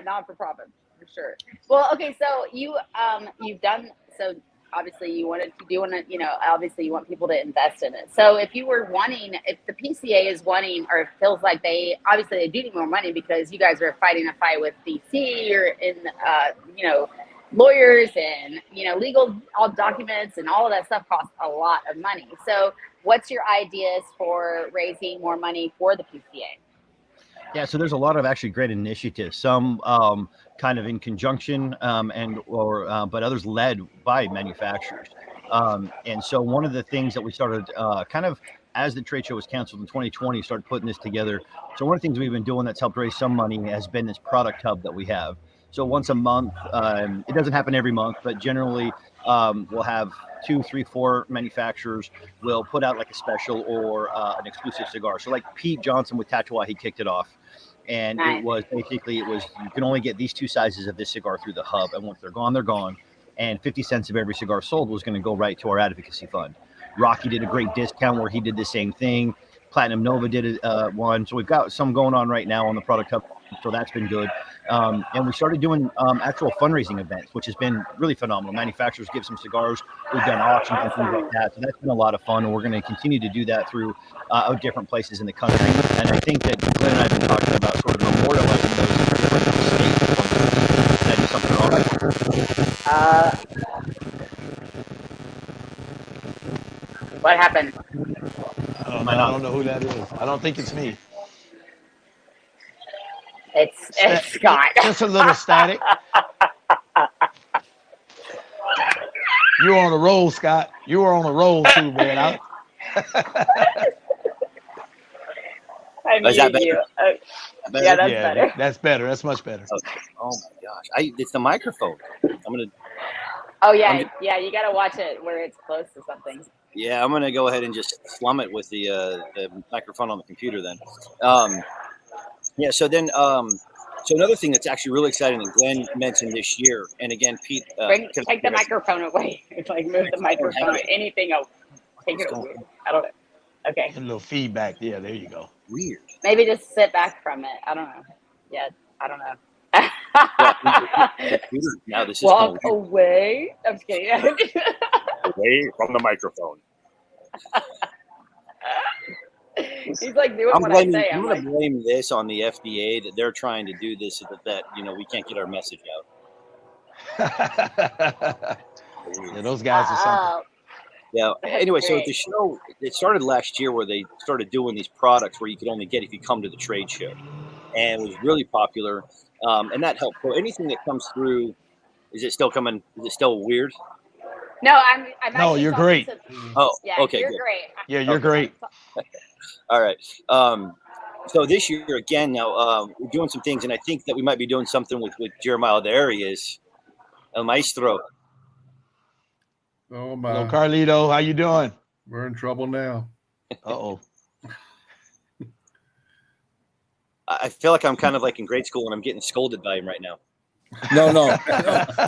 Not for profit for sure. Well, okay, so you've done so. Obviously, you want people to invest in it. So if you were if the PCA is wanting, or feels like they do need more money because you guys are fighting a fight with DC, you're in, lawyers and, legal all documents and all of that stuff costs a lot of money. So what's your ideas for raising more money for the PCA? Yeah, so there's a lot of actually great initiatives, some kind of in conjunction but others led by manufacturers. And so one of the things that we started kind of as the trade show was canceled in 2020, started putting this together. So one of the things we've been doing that's helped raise some money has been this product hub that we have. So once a month, it doesn't happen every month, but generally we'll have 2, 3, 4 manufacturers will put out like a special or an exclusive cigar. So like Pete Johnson with Tatuaje, he kicked it off. And nice. It was you can only get these 2 sizes of this cigar through the hub. And once they're gone, they're gone. And 50 cents of every cigar sold was going to go right to our advocacy fund. Rocky did a great discount where he did the same thing. Platinum Nova did one. So we've got some going on right now on the product hub. So that's been good. And we started doing actual fundraising events, which has been really phenomenal. Manufacturers give some cigars. We've done auctions and things like that. So that's been a lot of fun. And we're going to continue to do that through different places in the country. And I think that Glenn and I have been talking about sort of memorializing those in different states. That is something wrong. What happened? I don't know who that is. I don't think it's me. It's Scott. Just a little static. You were on a roll, Scott. You were on a roll too, man. I muted you. Yeah, that's better. That's better. That's much better. Okay. Oh my gosh! It's the microphone. I'm gonna. Oh yeah, you gotta watch it where it's close to something. Yeah, I'm gonna go ahead and just slum it with the microphone on the computer then. Yeah. So then, so another thing that's actually really exciting that Glenn mentioned this year, and again, Pete, take the microphone away. Like move the microphone. Anything else. Take it away. I don't know. Okay. A little feedback. Yeah, there you go. Weird. Maybe just sit back from it. I don't know. Yeah, I don't know. Now this is walk away. I'm just kidding. Away from the microphone. He's like doing what I say. I'm going to blame this on the FDA that they're trying to do this so that we can't get our message out. Yeah, those guys are something. Yeah. Anyway, so the show, it started last year where they started doing these products where you could only get if you come to the trade show, and it was really popular, and that helped. So anything that comes through, is it still coming? Is it still weird? No, I'm no, you're great. Yeah, okay, you're good. great. Yeah, you're great. All right. So this year again, now we're doing some things, and I think that we might be doing something with Jeremiah. There he is, El Maestro. Oh my! Hello, Carlito. How you doing? We're in trouble now. Uh-oh. I feel like I'm kind of like in grade school, and I'm getting scolded by him right now. No.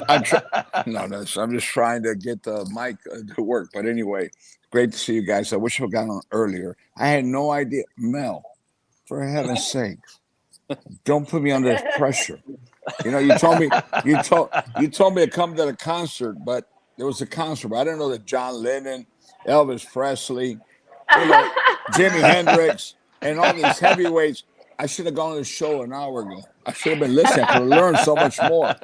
I'm just trying to get the mic to work. But anyway, great to see you guys. I wish I got on earlier. I had no idea. Mel, for heaven's sake, don't put me under pressure. You know, you told me to come to the concert, but there was a concert. But I didn't know that John Lennon, Elvis Presley, Jimi Hendrix, and all these heavyweights. I should have gone to the show an hour ago. I should have been listening. I could have learned so much more.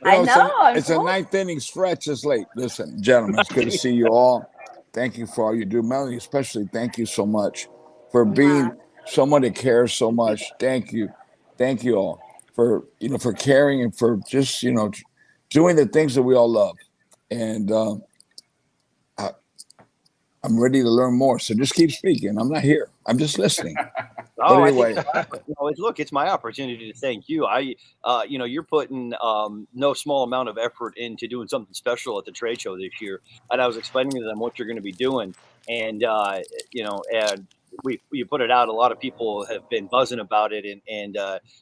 It's a ninth inning stretch. It's late. Listen, gentlemen, it's good to see you all. Thank you for all you do. Melanie, especially, thank you so much for being someone that cares so much. Thank you. Thank you all for caring and for just, doing the things that we all love. And I'm ready to learn more. So just keep speaking. I'm not here. I'm just listening. But anyway, look, it's my opportunity to thank you. You're putting no small amount of effort into doing something special at the trade show this year. And I was explaining to them what you're going to be doing. And, and you put it out. A lot of people have been buzzing about it. And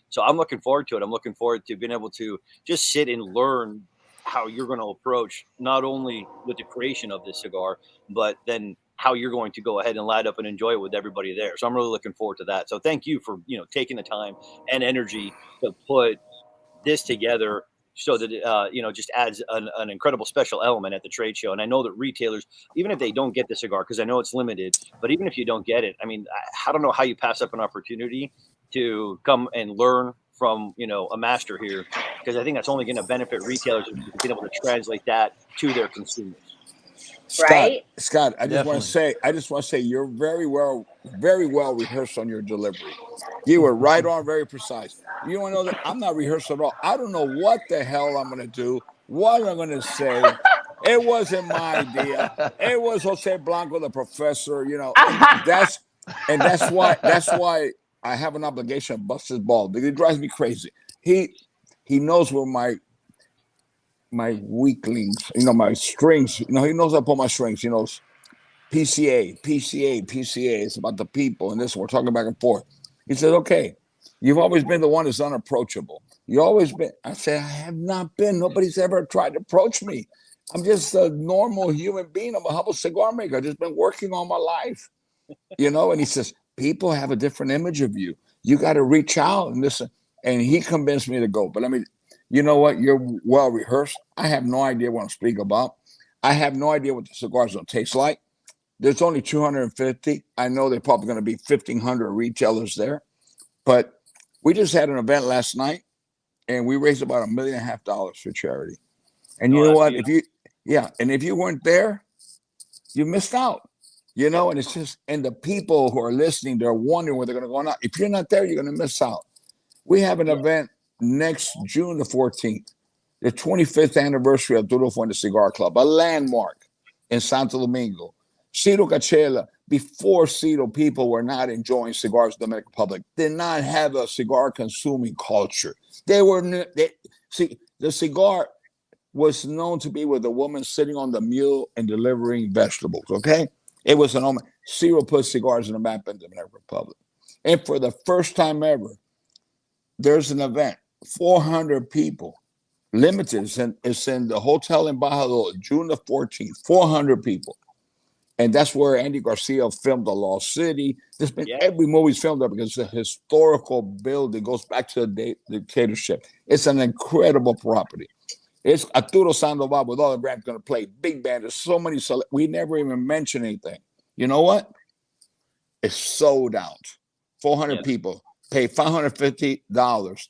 so I'm looking forward to it. I'm looking forward to being able to just sit and learn how you're going to approach not only with the creation of this cigar, but then how you're going to go ahead and light up and enjoy it with everybody there. So I'm really looking forward to that. So thank you for, taking the time and energy to put this together so that, just adds an incredible special element at the trade show. And I know that retailers, even if they don't get the cigar, because I know it's limited, but even if you don't get it, I mean, I don't know how you pass up an opportunity to come and learn from, a master here, because I think that's only going to benefit retailers being able to translate that to their consumers. Scott, I just want to say you're very well rehearsed on your delivery. You were right on, very precise. You want to know that I'm not rehearsed at all. I don't know what the hell I'm going to do, what I'm going to say. It wasn't my idea. It was Jose Blanco, the professor. And that's why I have an obligation to bust his ball, because it drives me crazy. He knows where my weaklings, my strings, he knows I pull my strings. He knows PCA. It's about the people and this. We're talking back and forth. He said, okay, you've always been the one that's unapproachable. You always been. I said, I have not been. Nobody's ever tried to approach me. I'm just a normal human being. I'm a humble cigar maker. I've just been working all my life, and he says, people have a different image of you. You got to reach out and listen. And he convinced me to go. But you know what? You're well rehearsed. I have no idea what I'm speaking about. I have no idea what the cigars will taste like. There's only 250. I know they're probably going to be 1,500 retailers there. But we just had an event last night, and we raised about $1.5 million for charity. And you know what? If you weren't there, you missed out. And it's just, and the people who are listening, they're wondering where they're going to go or not. If you're not there, you're going to miss out. We have an event next June the 14th, the 25th anniversary of Duro Fuente Cigar Club, a landmark in Santo Domingo. Ciro Cachela, before Ciro, people were not enjoying cigars in the Dominican Republic, did not have a cigar consuming culture. The cigar was known to be with a woman sitting on the mule and delivering vegetables, okay? It was an omen. Ciro put cigars in the map in the Dominican Republic. And for the first time ever, there's an event, 400 people, limited. It's in the Hotel Embajador, June the 14th, 400 people. And that's where Andy Garcia filmed The Lost City. Every movie's filmed there because it's a historical building, goes back to the dictatorship. It's an incredible property. It's Arturo Sandoval with all the brands going to play. Big band. There's so many. We never even mention anything. You know what? It's sold out. 400 people pay $550,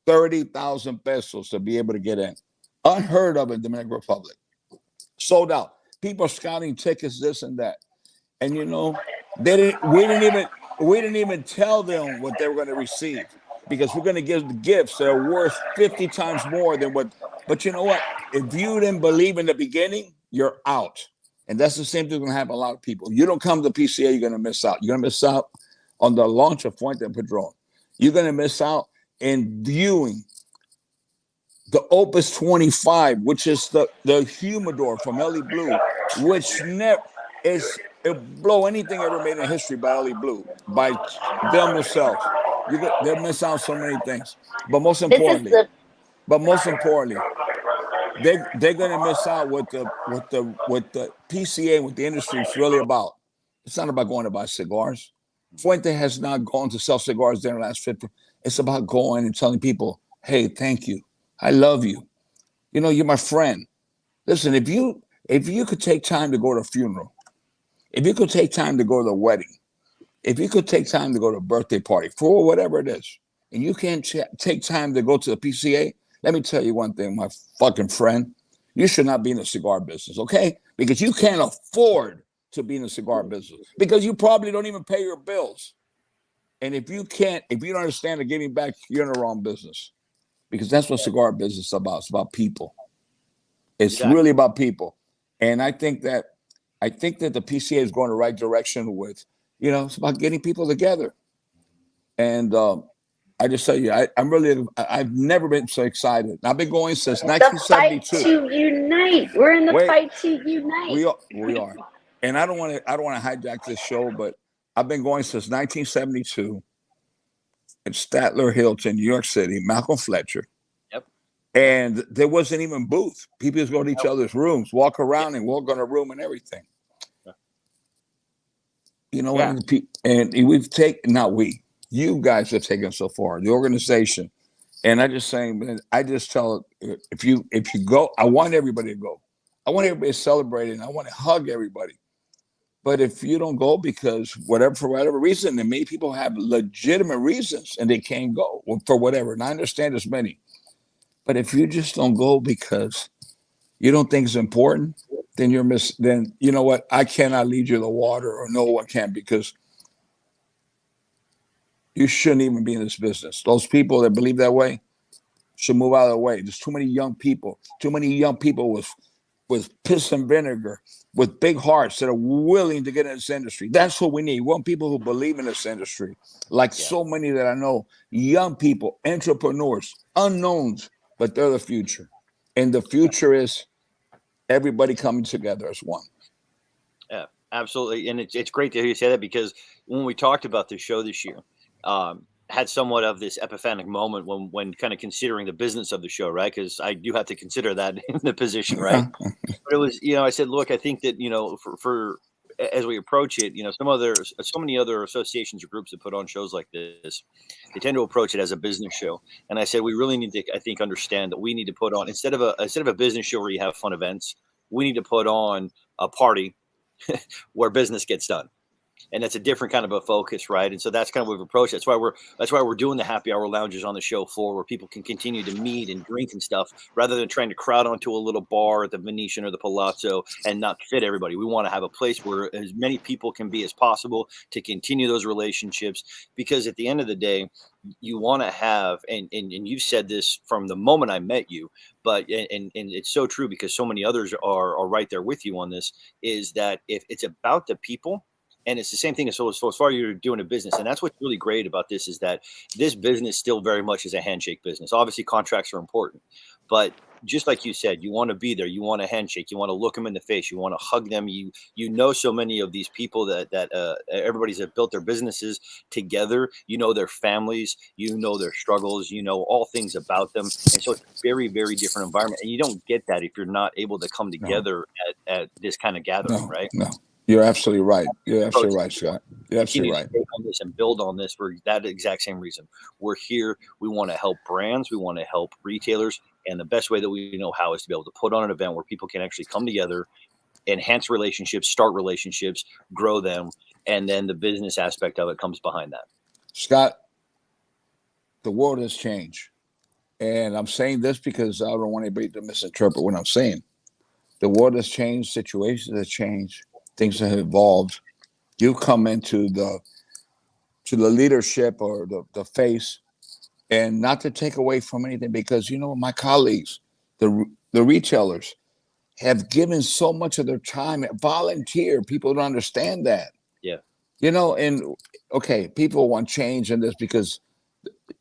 30,000 pesos to be able to get in. Unheard of in the Dominican Republic. Sold out. People are scouting tickets, this and that. And we didn't even tell them what they were going to receive, because we're going to give the gifts that are worth 50 times more than what. But you know what? If you didn't believe in the beginning, you're out. And that's the same thing going to happen to a lot of people. You don't come to PCA, you're going to miss out. You're going to miss out on the launch of Fuente Padron. You're going to miss out in viewing the Opus 25, which is the humidor from Ellie Blue, which it'll blow anything ever made in history by Ellie Blue, by them themselves. They'll miss out so many things. But most importantly, they're going to miss out what the PCA, what the industry is really about. It's not about going to buy cigars. Fuente has not gone to sell cigars there in the last 50. It's about going and telling people, hey, thank you. I love you. You know, you're my friend. Listen, if you could take time to go to a funeral, if you could take time to go to a wedding, if you could take time to go to a birthday party, for whatever it is, and you can't take time to go to the PCA, let me tell you one thing, my fucking friend, you should not be in the cigar business, okay? Because you can't afford to be in the cigar business because you probably don't even pay your bills. And if you don't understand the giving back, you're in the wrong business, because that's what cigar business is about. It's about people. It's really about people. And I think that the PCA is going the right direction with, you know, it's about getting people together. And I just tell you, I've never been so excited. I've been going since 1972. The fight to unite. We're in the fight to unite. We are. And I don't want to hijack this show, but I've been going since 1972 at Statler Hilton, New York City, Malcolm Fletcher. Yep. And there wasn't even booth. People just go to each other's rooms, walk around and walk on a room and everything. You know, and we've taken, not we, you guys have taken so far, the organization. And I just saying, man, I just tell, if you go, I want everybody to go. I want everybody to celebrate it. And I want to hug everybody. But if you don't go because for whatever reason, and many people have legitimate reasons and they can't go for whatever. And I understand there's many. But if you just don't go because you don't think it's important, then then you know what? I cannot lead you to the water, or no one can, because you shouldn't even be in this business. Those people that believe that way should move out of the way. There's too many young people with piss and vinegar, with big hearts that are willing to get in this industry. That's what we need. We want people who believe in this industry, like so many that I know, young people, entrepreneurs, unknowns, but they're the future. And the future is everybody coming together as one. Yeah, absolutely. And it's great to hear you say that, because when we talked about this show this year, had somewhat of this epiphanic moment when kind of considering the business of the show, right? Because I do have to consider that in the position, right? But it was, I said, look, I think that, for as we approach it, so many other associations or groups that put on shows like this, they tend to approach it as a business show. And I said, we really need to, I think, understand that we need to put on, instead of a business show where you have fun events, we need to put on a party where business gets done. And that's a different kind of a focus, right? And so that's kind of what we've approached. That's why we're doing the happy hour lounges on the show floor, where people can continue to meet and drink and stuff, rather than trying to crowd onto a little bar at the Venetian or the Palazzo and not fit everybody. We want to have a place where as many people can be as possible to continue those relationships, because at the end of the day, you want to have, and you've said this from the moment I met you, but and it's so true, because so many others are right there with you on this, is that if it's about the people. And it's the same thing as far as you're doing a business. And that's what's really great about this, is that this business still very much is a handshake business. Obviously, contracts are important. But just like you said, you want to be there. You want a handshake. You want to look them in the face. You want to hug them. You know so many of these people that everybody's have built their businesses together. You know their families. You know their struggles. You know all things about them. And so it's a very, very different environment. And you don't get that if you're not able to come together at this kind of gathering, right? No. You're absolutely right. You're absolutely right, Scott. You're absolutely right. On this and build on this for that exact same reason. We're here. We want to help brands. We want to help retailers. And the best way that we know how is to be able to put on an event where people can actually come together, enhance relationships, start relationships, grow them. And then the business aspect of it comes behind that. Scott, the world has changed. And I'm saying this because I don't want anybody to misinterpret what I'm saying. The world has changed. Situations have changed. Things have evolved. You come into the leadership or the face, and not to take away from anything, because my colleagues, the retailers, have given so much of their time, volunteer. People don't understand that. Yeah. And okay, people want change in this because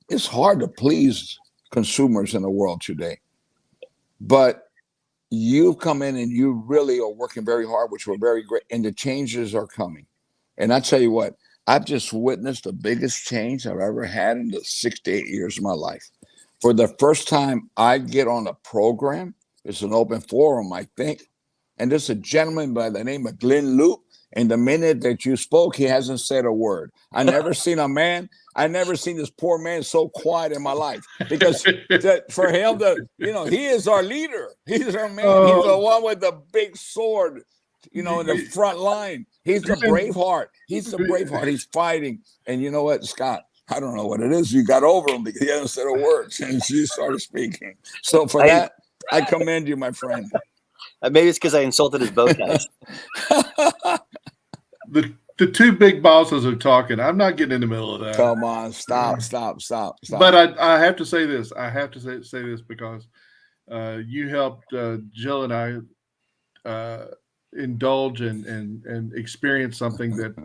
it's hard to please consumers in the world today. But you come in and you really are working very hard, which were very great, and the changes are coming. And I tell you what, I've just witnessed the biggest change I've ever had in the 6 to 8 years of my life. For the first time, I get on a program. It's an open forum, I think. And there's a gentleman by the name of Glenn Loop, And the minute that you spoke, he hasn't said a word. I never seen this poor man so quiet in my life, because for him he is our leader. He's our man. He's the one with the big sword, in the front line. He's the Braveheart. He's the Braveheart. He's fighting. And you know what, Scott? I don't know what it is. You got over him because he hasn't said a word since you started speaking. So for that, I commend you, my friend. Maybe it's because I insulted his bow ties. The two big bosses are talking. I'm not getting in the middle of that. Come on, stop. But I have to say this. I have to say this because you helped Jill and I indulge and experience something that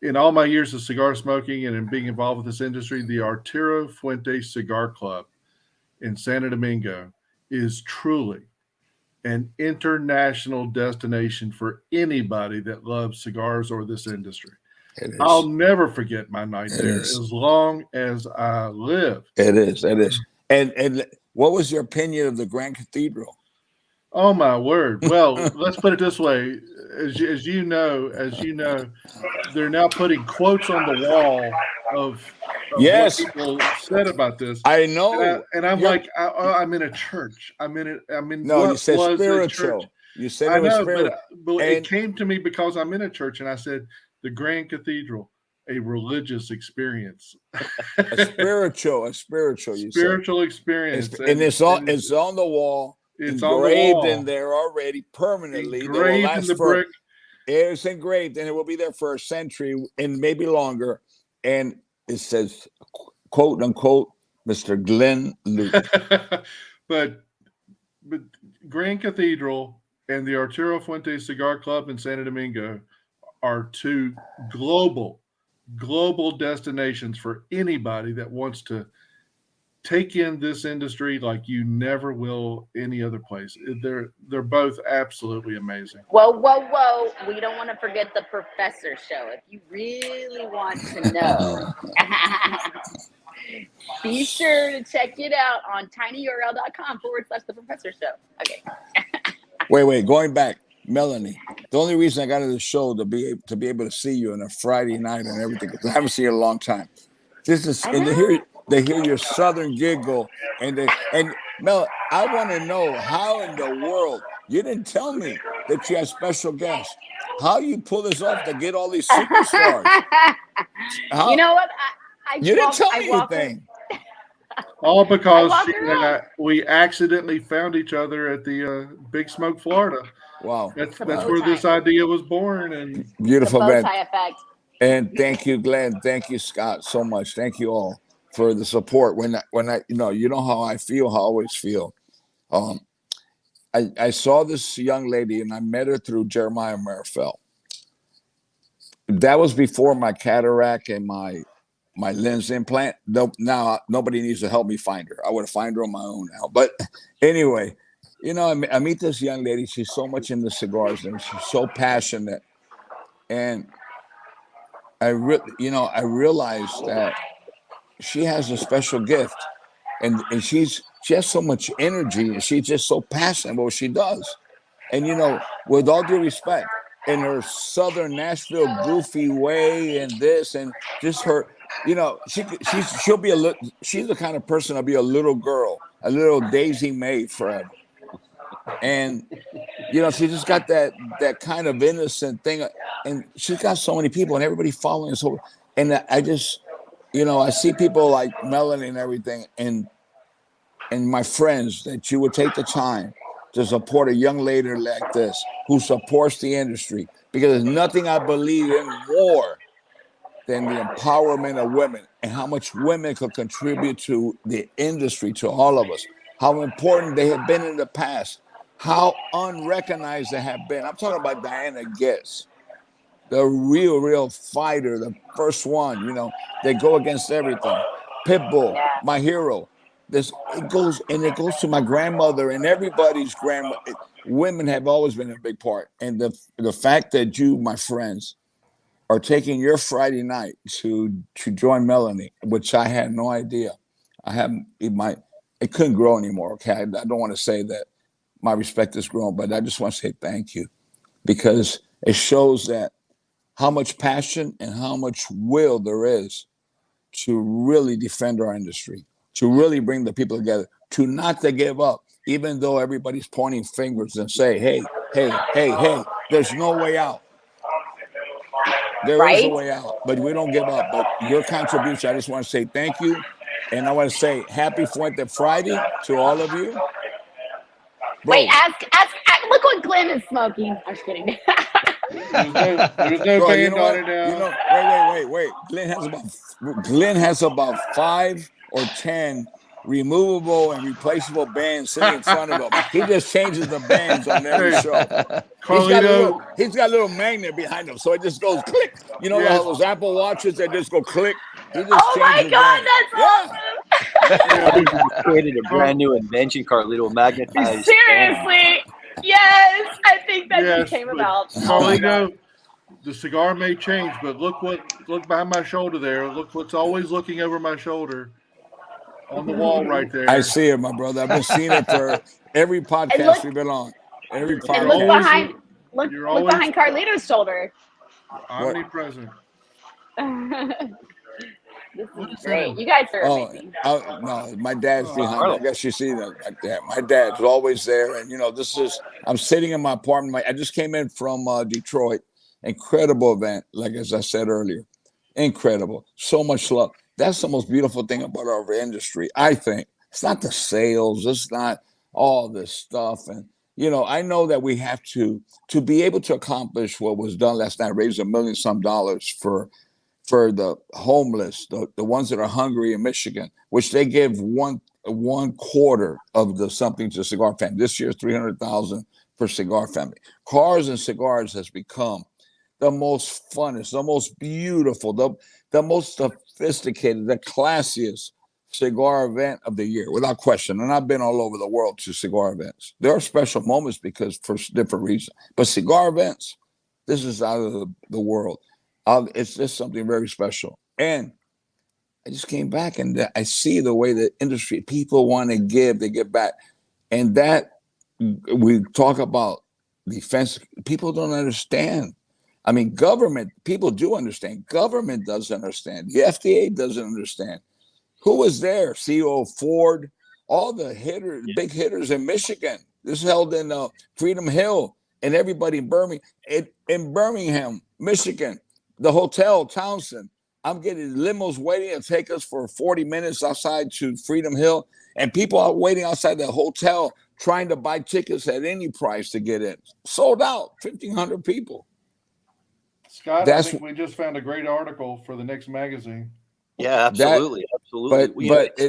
in all my years of cigar smoking and in being involved with this industry, the Arturo Fuentes Cigar Club in Santo Domingo is truly an international destination for anybody that loves cigars or this industry. I'll never forget my night there as long as I live. It is. And what was your opinion of the Grand Cathedral? Oh my word! Well, let's put it this way: as you know, they're now putting quotes on the wall of what people said about this. I know, and I'm like, I'm in a church. No, you said spiritual. You said it was spiritual. But it came to me because I'm in a church, and I said the Grand Cathedral, a religious experience, a spiritual. Spiritual experience, and it's on the wall. It's engraved in there already permanently. Engraved in the brick. It's engraved, and it will be there for a century and maybe longer. And it says, "quote unquote," Mr. Glenn Luke. but Grand Cathedral and the Arturo Fuentes Cigar Club in Santo Domingo are two global destinations for anybody that wants to take in this industry like you never will any other place. They're both absolutely amazing. Whoa. We don't want to forget the Professor Show. If you really want to know, be sure to check it out on tinyurl.com/the Professor Show. Okay. Wait, going back, Melanie. The only reason I got into the show to be able to see you on a Friday night and everything, because I haven't seen you in a long time. This is they hear your southern giggle, and Mel, I want to know how in the world you didn't tell me that you had special guests. How you pull this off to get all these superstars? You know what? You didn't tell me anything. All because we accidentally found each other at the Big Smoke, Florida. Wow, that's where this idea was born. And beautiful bow tie effect. And thank you, Glenn. Thank you, Scott, so much. Thank you all for the support. When I you know how I feel, how I always feel. I saw this young lady and I met her through Jeremiah Merfeld. That was before my cataract and my lens implant. Now nobody needs to help me find her. I would find her on my own now. But anyway, I meet this young lady. She's so much into cigars and she's so passionate. And I realized that she has a special gift, and she has so much energy, and she's just so passionate about what she does. And with all due respect, in her southern Nashville goofy way, and this, and just her, she'll be she's the kind of person to be a little girl, a little Daisy May forever. And she just got that kind of innocent thing, and she's got so many people and everybody following. So, and I just, I see people like Melanie and everything, and my friends, that you would take the time to support a young lady like this who supports the industry, because there's nothing I believe in more than the empowerment of women and how much women could contribute to the industry, to all of us, how important they have been in the past, how unrecognized they have been. I'm talking about Diana Getz, the real fighter, the first one, they go against everything. Pitbull, my hero. It goes to my grandmother and everybody's grandmother. Women have always been a big part. And the fact that you, my friends, are taking your Friday night to join Melanie, which I had no idea. It couldn't grow anymore. Okay. I don't want to say that my respect has grown, but I just want to say thank you, because it shows that how much passion and how much will there is to really defend our industry, to really bring the people together, to not to give up, even though everybody's pointing fingers and say, hey, there's no way out. There is a way out, but we don't give up. But your contribution, I just want to say thank you. And I want to say happy Fuente Friday to all of you. Bro. Wait, ask, look what Glenn is smoking. I'm just kidding. There's no band on it now. Wait. Glenn has about 5 or 10 removable and replaceable bands sitting in front of him. He just changes the bands on every show. He's got a little magnet behind him, so it just goes click. You know how those Apple Watches that just go click? He just my God, that's awesome. He created a brand new invention, Carlito, magnetized. Seriously. Yes, I think that just came about. Carlito, the cigar may change, but look behind my shoulder there. Look what's always looking over my shoulder. On the wall right there. I see it, my brother. I've been seeing it for every podcast we've been on. Every podcast. Look behind Carlito's shoulder. Omnipresent. This is great. You guys are amazing. No, my dad's behind. I guess you see that. My dad's always there. And, I'm sitting in my apartment. I just came in from Detroit. Incredible event, like as I said earlier. Incredible. So much love. That's the most beautiful thing about our industry, I think. It's not the sales. It's not all this stuff. And, I know that we have to be able to accomplish what was done last night, raise $1 million some for the homeless, the ones that are hungry in Michigan, which they give one quarter of the something to cigar family. This year, $300,000 for cigar family. Cars and cigars has become the most funnest, the most beautiful, the most sophisticated, the classiest cigar event of the year, without question. And I've been all over the world to cigar events. There are special moments because for different reasons. But cigar events, this is out of the world. It's just something very special. And I just came back and I see the way the industry, people want to give, they give back. And that we talk about defense, people don't understand. I mean, government, people do understand. Government doesn't understand. The FDA doesn't understand. Who was there? CEO Ford, all the hitters, big hitters in Michigan. This is held in Freedom Hill, and everybody in Birmingham, Michigan. The hotel, Townsend. I'm getting limos waiting to take us for 40 minutes outside to Freedom Hill, and people are waiting outside the hotel trying to buy tickets at any price to get in. Sold out, 1,500 people. Scott, I think we just found a great article for the next magazine. Yeah, absolutely. But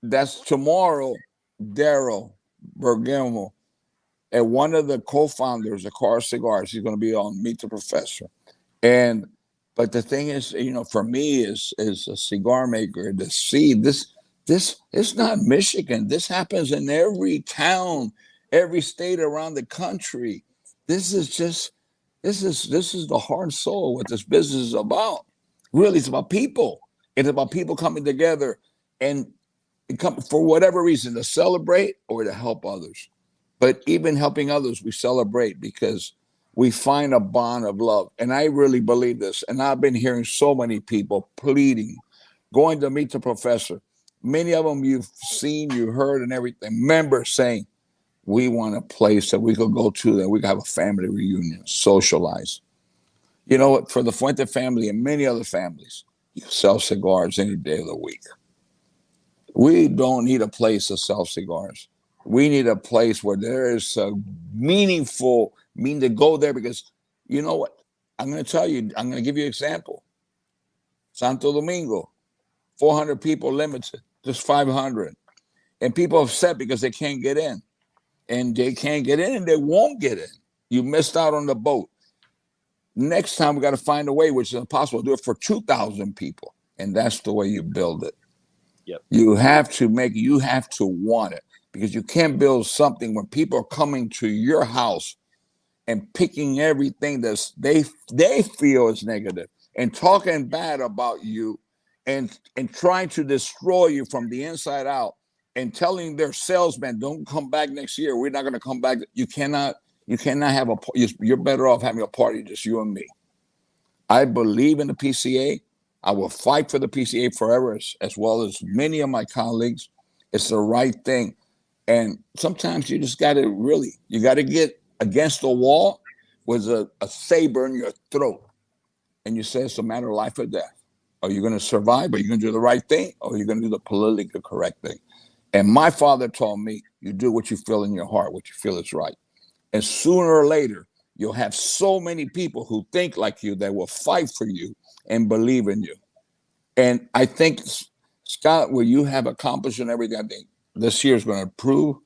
that's tomorrow. Daryl Bergamo, and one of the co-founders of Car Cigars, he's going to be on Meet the Professor. But the thing is, for me, is a cigar maker to see this. It's not Michigan. This happens in every town, every state around the country. This is the heart and soul of what this business is about. Really, it's about people. It's about people coming together and come for whatever reason, to celebrate or to help others. But even helping others, we celebrate because we find a bond of love. And I really believe this. And I've been hearing so many people pleading, going to Meet the Professor. Many of them you've seen, you heard, and everything. Members saying, we want a place that we could go to, that we could have a family reunion, socialize. You know what? For the Fuente family and many other families, you sell cigars any day of the week. We don't need a place to sell cigars. We need a place where there is a meaningful mean to go there, because you know what? I'm going to tell you, I'm going to give you an example. Santo Domingo, 400 people limited, just 500. And people are upset because they can't get in. And they can't get in and they won't get in. You missed out on the boat. Next time we got to find a way, which is impossible, to do it for 2,000 people. And that's the way you build it. Yep. You have to want it, because you can't build something when people are coming to your house and picking everything that they feel is negative and talking bad about you and trying to destroy you from the inside out and telling their salesman, don't come back next year. We're not going to come back. You cannot have you're better off having a party, just you and me. I believe in the PCA. I will fight for the PCA forever, as well as many of my colleagues. It's the right thing. And sometimes you just got to get against the wall with a saber in your throat. And you say it's a matter of life or death. Are you going to survive? Are you going to do the right thing? Or are you going to do the politically correct thing? And my father told me, you do what you feel in your heart, what you feel is right. And sooner or later, you'll have so many people who think like you that will fight for you and believe in you. And I think, Scott, what you have accomplished and everything, I think this year is going to prove,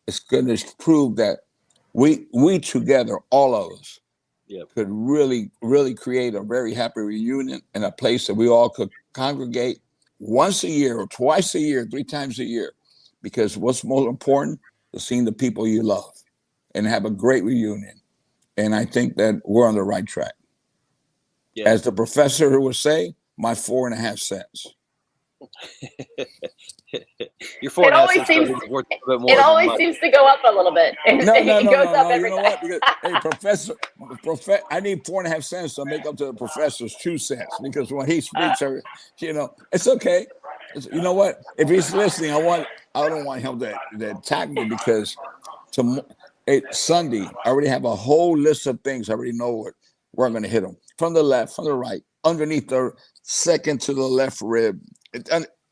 it's going to prove that we together, all of us, could really, really create a very happy reunion in a place that we all could congregate once a year or twice a year, 3 times a year. Because what's more important is seeing the people you love and have a great reunion. And I think that we're on the right track. Yeah. As the professor would say, my 4.5 cents. Your 4.5 cents is worth a bit more. It always seems to go up a little bit. It goes up every you know what? Because, hey, I need 4.5 cents to make up to the professor's 2 cents. Because when he speaks, it's okay. You know what? If he's listening, I don't want him to attack me, because Sunday, I already have a whole list of things. I already know where I'm going to hit him. From the left, from the right, underneath the second to the left rib.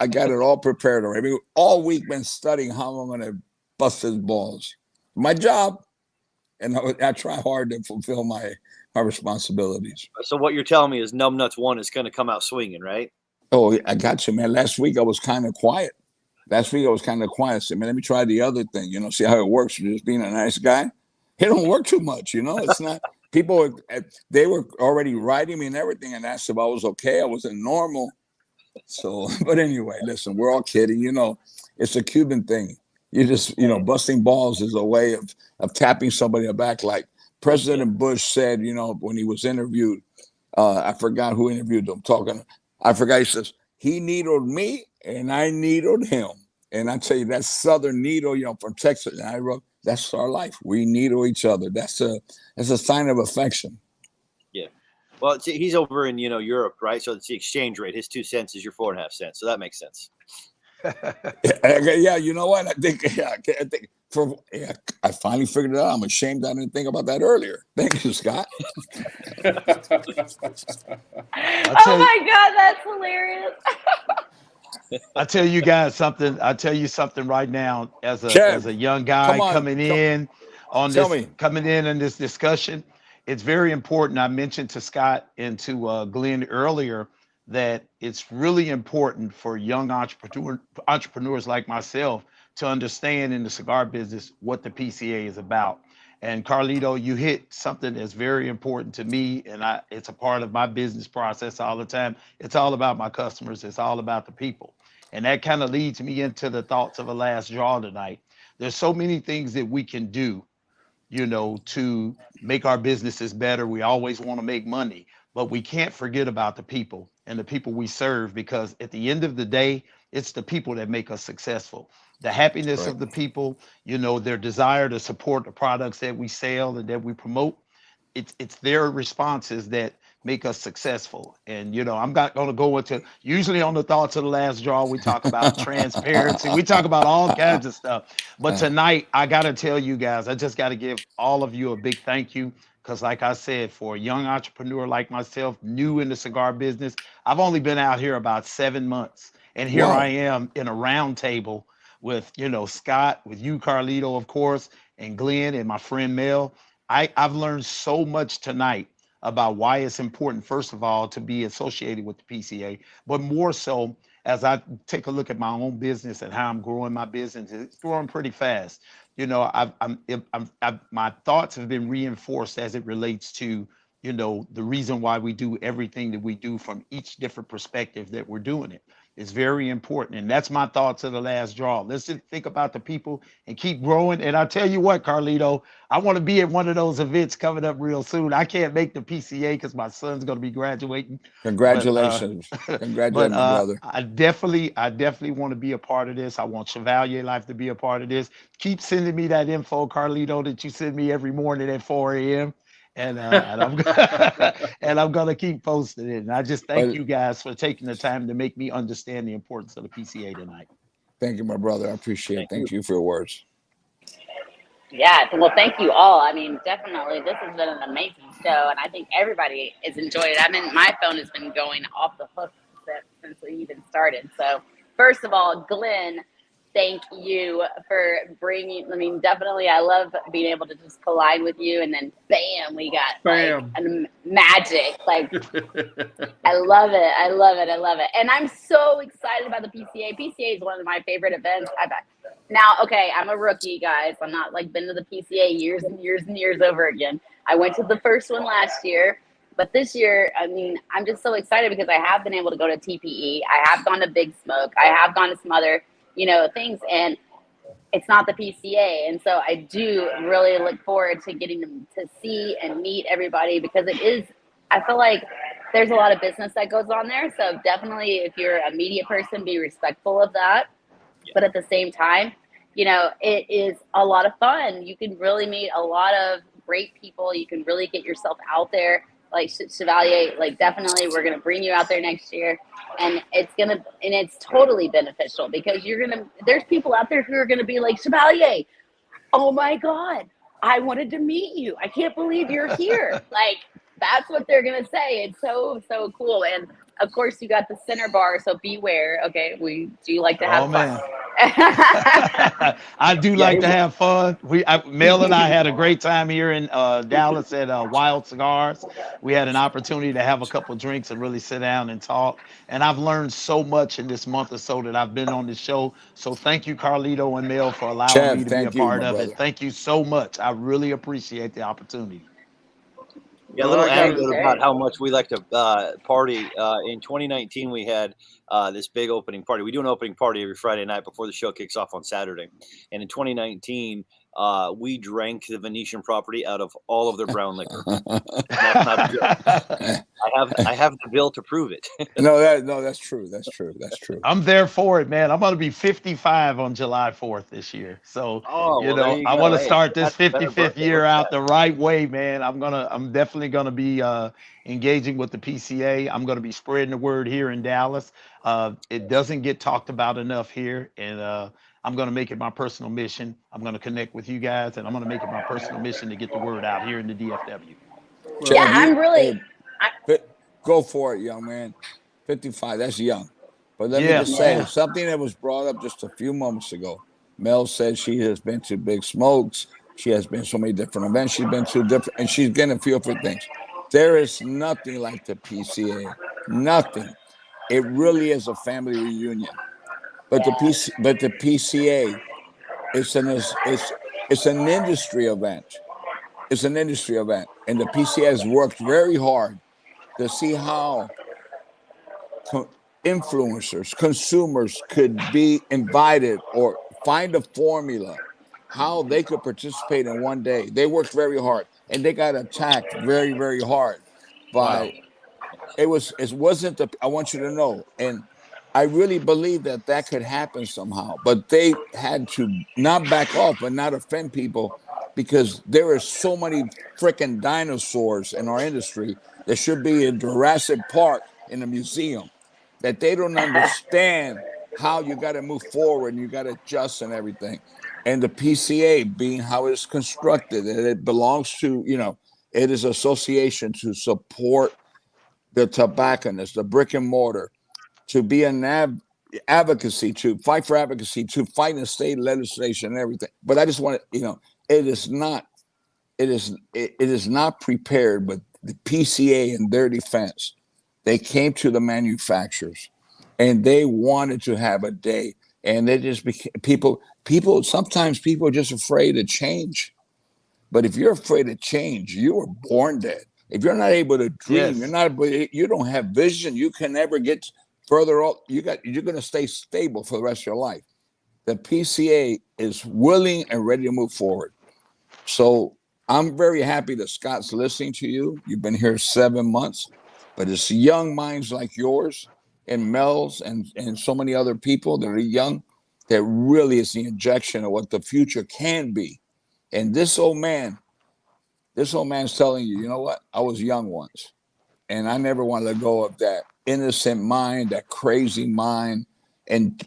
I got it all prepared already. All week been studying how I'm going to bust his balls. My job, and I try hard to fulfill my responsibilities. So what you're telling me is Numbnuts 1 is going to come out swinging, right? Oh, I got you, man. Last week I was kind of quiet. I said, man, let me try the other thing, see how it works. Just being a nice guy. It don't work too much, It's not. People, they were already writing me and everything and asked if I was okay. I wasn't normal. So, but anyway, listen, we're all kidding. It's a Cuban thing. You just, busting balls is a way of tapping somebody in the back. Like President Bush said, when he was interviewed, I forgot who interviewed him I forgot. He says, he needled me and I needled him. And I tell you, that Southern needle, from Texas, and I wrote, that's our life. We needle each other. That's a sign of affection. Yeah. Well, he's over in, Europe, right? So it's the exchange rate. His 2 cents is your 4.5 cents. So that makes sense. Yeah, you know what? I think I finally figured it out. I'm ashamed I didn't think about that earlier. Thank you, Scott. Oh my God, that's hilarious. I tell you guys something. I tell you something right now. As a young guy coming in this discussion, it's very important. I mentioned to Scott and to Glenn earlier that it's really important for young entrepreneurs like myself to understand in the cigar business what the PCA is about. And Carlito, you hit something that's very important to me, and it's a part of my business process all the time. It's all about my customers. It's all about the people. And that kind of leads me into the thoughts of a last draw tonight. There's so many things that we can do, to make our businesses better. We always want to make money, but we can't forget about the people and the people we serve, because at the end of the day, it's the people that make us successful. The happiness of the people, their desire to support the products that we sell and that we promote. It's their responses that make us successful. And, I'm not going to go into, usually on the thoughts of the last draw, we talk about transparency. We talk about all kinds of stuff. But tonight, I got to tell you guys, I just got to give all of you a big thank you. Because like I said, for a young entrepreneur like myself, new in the cigar business, I've only been out here about 7 months. And here I am in a round table with, Scott, with you, Carlito, of course, and Glenn and my friend Mel. I've learned so much tonight about why it's important, first of all, to be associated with the PCA, but more so as I take a look at my own business and how I'm growing my business. It's growing pretty fast. My thoughts have been reinforced as it relates to, the reason why we do everything that we do from each different perspective that we're doing it. It's very important. And that's my thoughts of the last draw. Let's just think about the people and keep growing. And I'll tell you what, Carlito, I want to be at one of those events coming up real soon. I can't make the PCA because my son's going to be graduating. Congratulations. Congratulations, brother. I definitely want to be a part of this. I want Chevalier Life to be a part of this. Keep sending me that info, Carlito, that you send me every morning at 4 a.m. and I'm and I'm gonna keep posting it. And I just thank you guys for taking the time to make me understand the importance of the PCA tonight. Thank you, my brother. I appreciate it. Thank you for your words. Yeah, well, thank you all. I mean, definitely, this has been an amazing show, and I think everybody is enjoying it. I mean, my phone has been going off the hook since we even started. So, first of all, Glenn, thank you for bringing. I mean, definitely, I love being able to just collide with you, and then bam, we got like magic. Like, I love it. I love it. I love it. And I'm so excited about the PCA. PCA is one of my favorite events. Now, okay, I'm a rookie, guys. I'm not like been to the PCA years and years and years over again. I went to the first one last year, but this year, I mean, I'm just so excited because I have been able to go to TPE. I have gone to Big Smoke. I have gone to some other, things, and it's not the PCA. And so I do really look forward to getting to see and meet everybody because it is, I feel like there's a lot of business that goes on there. So definitely, if you're a media person, be respectful of that. But at the same time, it is a lot of fun. You can really meet a lot of great people. You can really get yourself out there. Like Chevalier, like definitely we're going to bring you out there next year. And it's totally beneficial because there's people out there who are going to be like, Chevalier, oh my God, I wanted to meet you. I can't believe you're here. Like, that's what they're going to say. It's so, so cool. And of course, you got the center bar, so beware. Okay, we do like to have fun. I do like to have fun. Mel and I had a great time here in Dallas at Wild Cigars. We had an opportunity to have a couple of drinks and really sit down and talk. And I've learned so much in this month or so that I've been on this show. So thank you, Carlito and Mel, for allowing me to be a part of it. Thank you so much. I really appreciate the opportunity. Yeah, a little anecdote about how much we like to party. In 2019, we had this big opening party. We do an opening party every Friday night before the show kicks off on Saturday. And in 2019, we drank the Venetian property out of all of their brown liquor. That's not a joke. I have the bill to prove it. No, that's true. That's true. That's true. I'm there for it, man. I'm going to be 55 on July 4th this year. So, I want to start this 55th year out the right way, man. I'm definitely going to be engaging with the PCA. I'm going to be spreading the word here in Dallas. It doesn't get talked about enough here. And I'm going to make it my personal mission. I'm going to connect with you guys, and I'm going to make it my personal mission to get the word out here in the DFW. Yeah, I'm really... Go for it, young man. 55, that's young. But let me just say something that was brought up just a few moments ago. Mel said she has been to Big Smokes. She has been so many different events. She's been to different, and she's getting a feel for things. There is nothing like the PCA. Nothing. It really is a family reunion. But the PCA, it's an industry event. It's an industry event, and the PCA has worked very hard to see how influencers, consumers could be invited or find a formula how they could participate in one day. They worked very hard, and they got attacked very, very hard by. Wow. It wasn't I want you to know, and I really believe that could happen somehow. But they had to not back off, but not offend people, because there are so many freaking dinosaurs in our industry that should be in Jurassic Park in a museum, that they don't understand how you got to move forward and you got to adjust and everything. And the PCA, being how it's constructed, and it belongs to, it is association to support the tobacconists, the brick and mortar, to be an advocacy, to fight for advocacy, to fight in state legislation and everything. But I just want to, it is not prepared, but the PCA, in their defense, they came to the manufacturers and they wanted to have a day, and they just became sometimes people are just afraid of change. But if you're afraid of change, you were born dead. If you're not able to dream, you don't have vision, you can never get further up. You're going to stay stable for the rest of your life. The PCA is willing and ready to move forward. So I'm very happy that Scott's listening to you. You've been here 7 months, but it's young minds like yours and Mel's and so many other people that are young that really is the injection of what the future can be. And this old man This old man's telling you, you know what? I was young once, and I never want to let go of that innocent mind, that crazy mind, and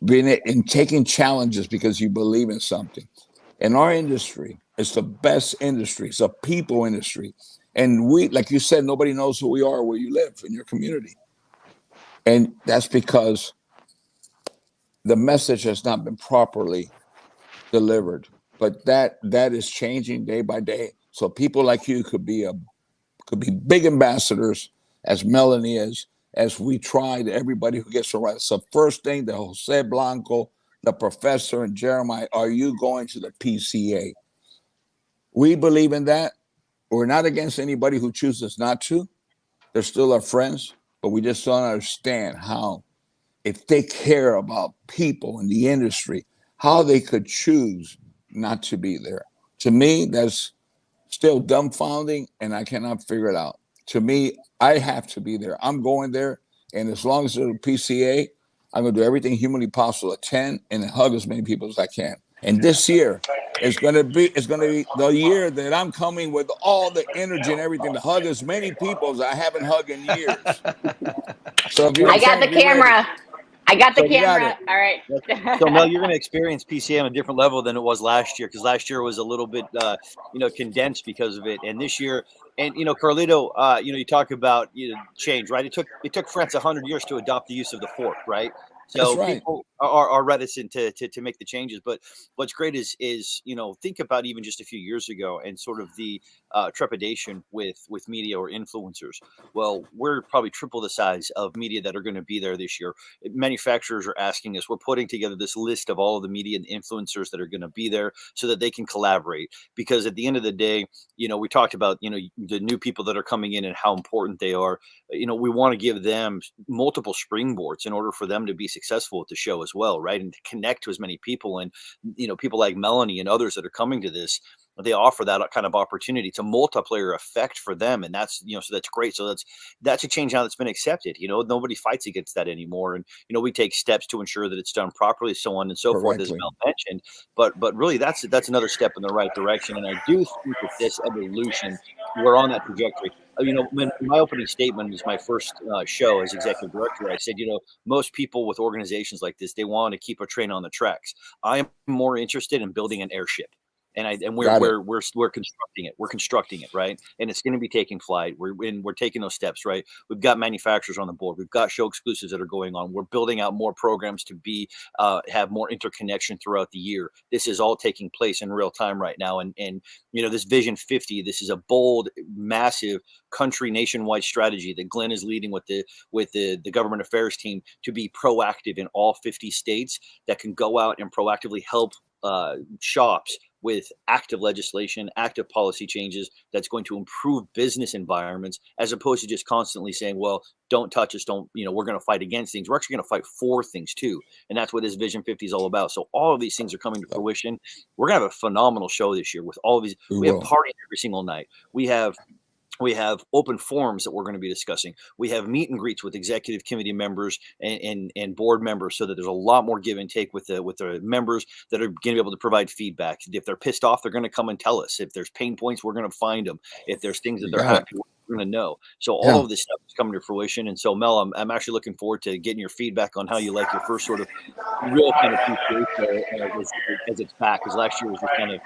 taking challenges because you believe in something. In our industry, it's the best industry. It's a people industry. And we, like you said, nobody knows who we are where you live in your community. And that's because the message has not been properly delivered. But that is changing day by day. So people like you could be big ambassadors, as Melanie is, as we try to everybody who gets around. It's the first thing that Jose Blanco, the professor, and Jeremiah, are you going to the PCA? We believe in that. We're not against anybody who chooses not to. They're still our friends, but we just don't understand how, if they care about people in the industry, how they could choose not to be there. To me, that's still dumbfounding, and I cannot figure it out. To me, I have to be there. I'm going there, and as long as there's a PCA, I'm going to do everything humanly possible to attend and hug as many people as I can. And this year is going to be the year that I'm coming with all the energy and everything to hug as many people as I haven't hugged in years. So if you're I got the camera. I got the camera. All right. So Mel, you're going to experience PCA on a different level than it was last year, because last year was a little bit, condensed because of it. And this year, and Carlito, you talk about change, right? It took France 100 years to adopt the use of the fork, right? So right. People are reticent to make the changes. But what's great is think about even just a few years ago and sort of the trepidation with media or influencers. Well, we're probably triple the size of media that are going to be there this year. Manufacturers are asking us. We're putting together this list of all of the media and influencers that are going to be there so that they can collaborate. Because at the end of the day, we talked about the new people that are coming in and how important they are. We want to give them multiple springboards in order for them to be successful at the show as well, right? And to connect to as many people. And people like Melanie and others that are coming to this, they offer that kind of opportunity. It's a multiplayer effect for them, and that's so that's great. So that's a change now that's been accepted. Nobody fights against that anymore, and we take steps to ensure that it's done properly, so on and so forth, as Mel mentioned. But really, that's another step in the right direction, and I do think that this evolution, we're on that trajectory. When my opening statement was my first show as executive director, I said, most people with organizations like this, they want to keep a train on the tracks. I am more interested in building an airship. And we're constructing it. We're constructing it, right? And it's going to be taking flight. We're taking those steps, right? We've got manufacturers on the board. We've got show exclusives that are going on. We're building out more programs to have more interconnection throughout the year. This is all taking place in real time right now. And this Vision 50. This is a bold, massive country nationwide strategy that Glenn is leading with the government affairs team to be proactive in all 50 states that can go out and proactively help shops with active legislation, active policy changes that's going to improve business environments, as opposed to just constantly saying, well, don't touch us, we're going to fight against things. We're actually going to fight for things too. And that's what this Vision 50 is all about. So all of these things are coming to fruition. We're going to have a phenomenal show this year with all of these. We have parties every single night. We have open forums that we're going to be discussing. We have meet and greets with executive committee members and board members, so that there's a lot more give and take with the members that are going to be able to provide feedback. If they're pissed off, they're going to come and tell us. If there's pain points, we're going to find them. If there's things that they're happy with, we're going to know. So all of this stuff is coming to fruition. And so, Mel, I'm actually looking forward to getting your feedback on how you like your first sort of real kind of PCA as it's back. Because last year was just kind of,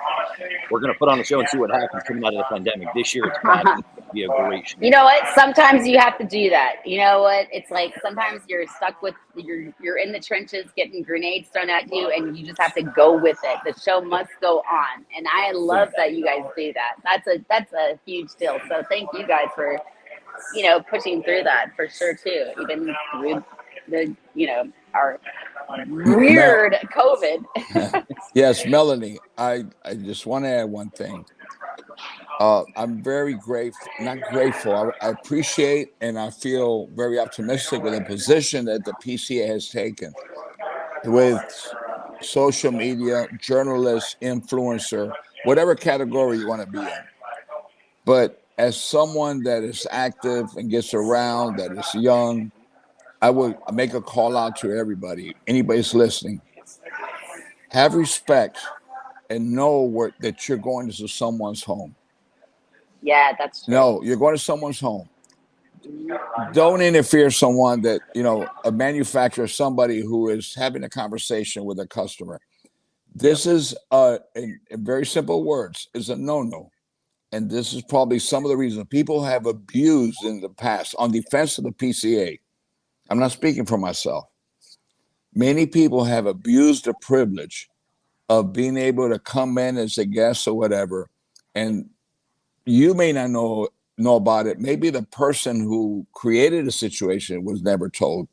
we're going to put on a show and see what happens coming out of the pandemic. This year it's back. It's going to be a great show. You know what? Sometimes you have to do that. You know what? It's like sometimes you're stuck with you're in the trenches getting grenades thrown at you, and you just have to go with it. The show must go on, and I love that you guys do that. That's a huge deal. So thank you guys for pushing through that for sure too. Even through the our weird COVID. Yes, Melanie. I just want to add one thing. I'm very grateful, not grateful. I appreciate and I feel very optimistic with the position that the PCA has taken with social media, journalist, influencer, whatever category you want to be in. But as someone that is active and gets around, that is young, I would make a call out to everybody, anybody's listening. Have respect and know that you're going to someone's home. Yeah, that's true. No, you're going to someone's home. Don't interfere someone that, a manufacturer, somebody who is having a conversation with a customer. This is, in very simple words, is a no-no. And this is probably some of the reasons people have abused in the past on defense of the PCA. I'm not speaking for myself. Many people have abused the privilege of being able to come in as a guest or whatever. And you may not know about it. Maybe the person who created the situation was never told,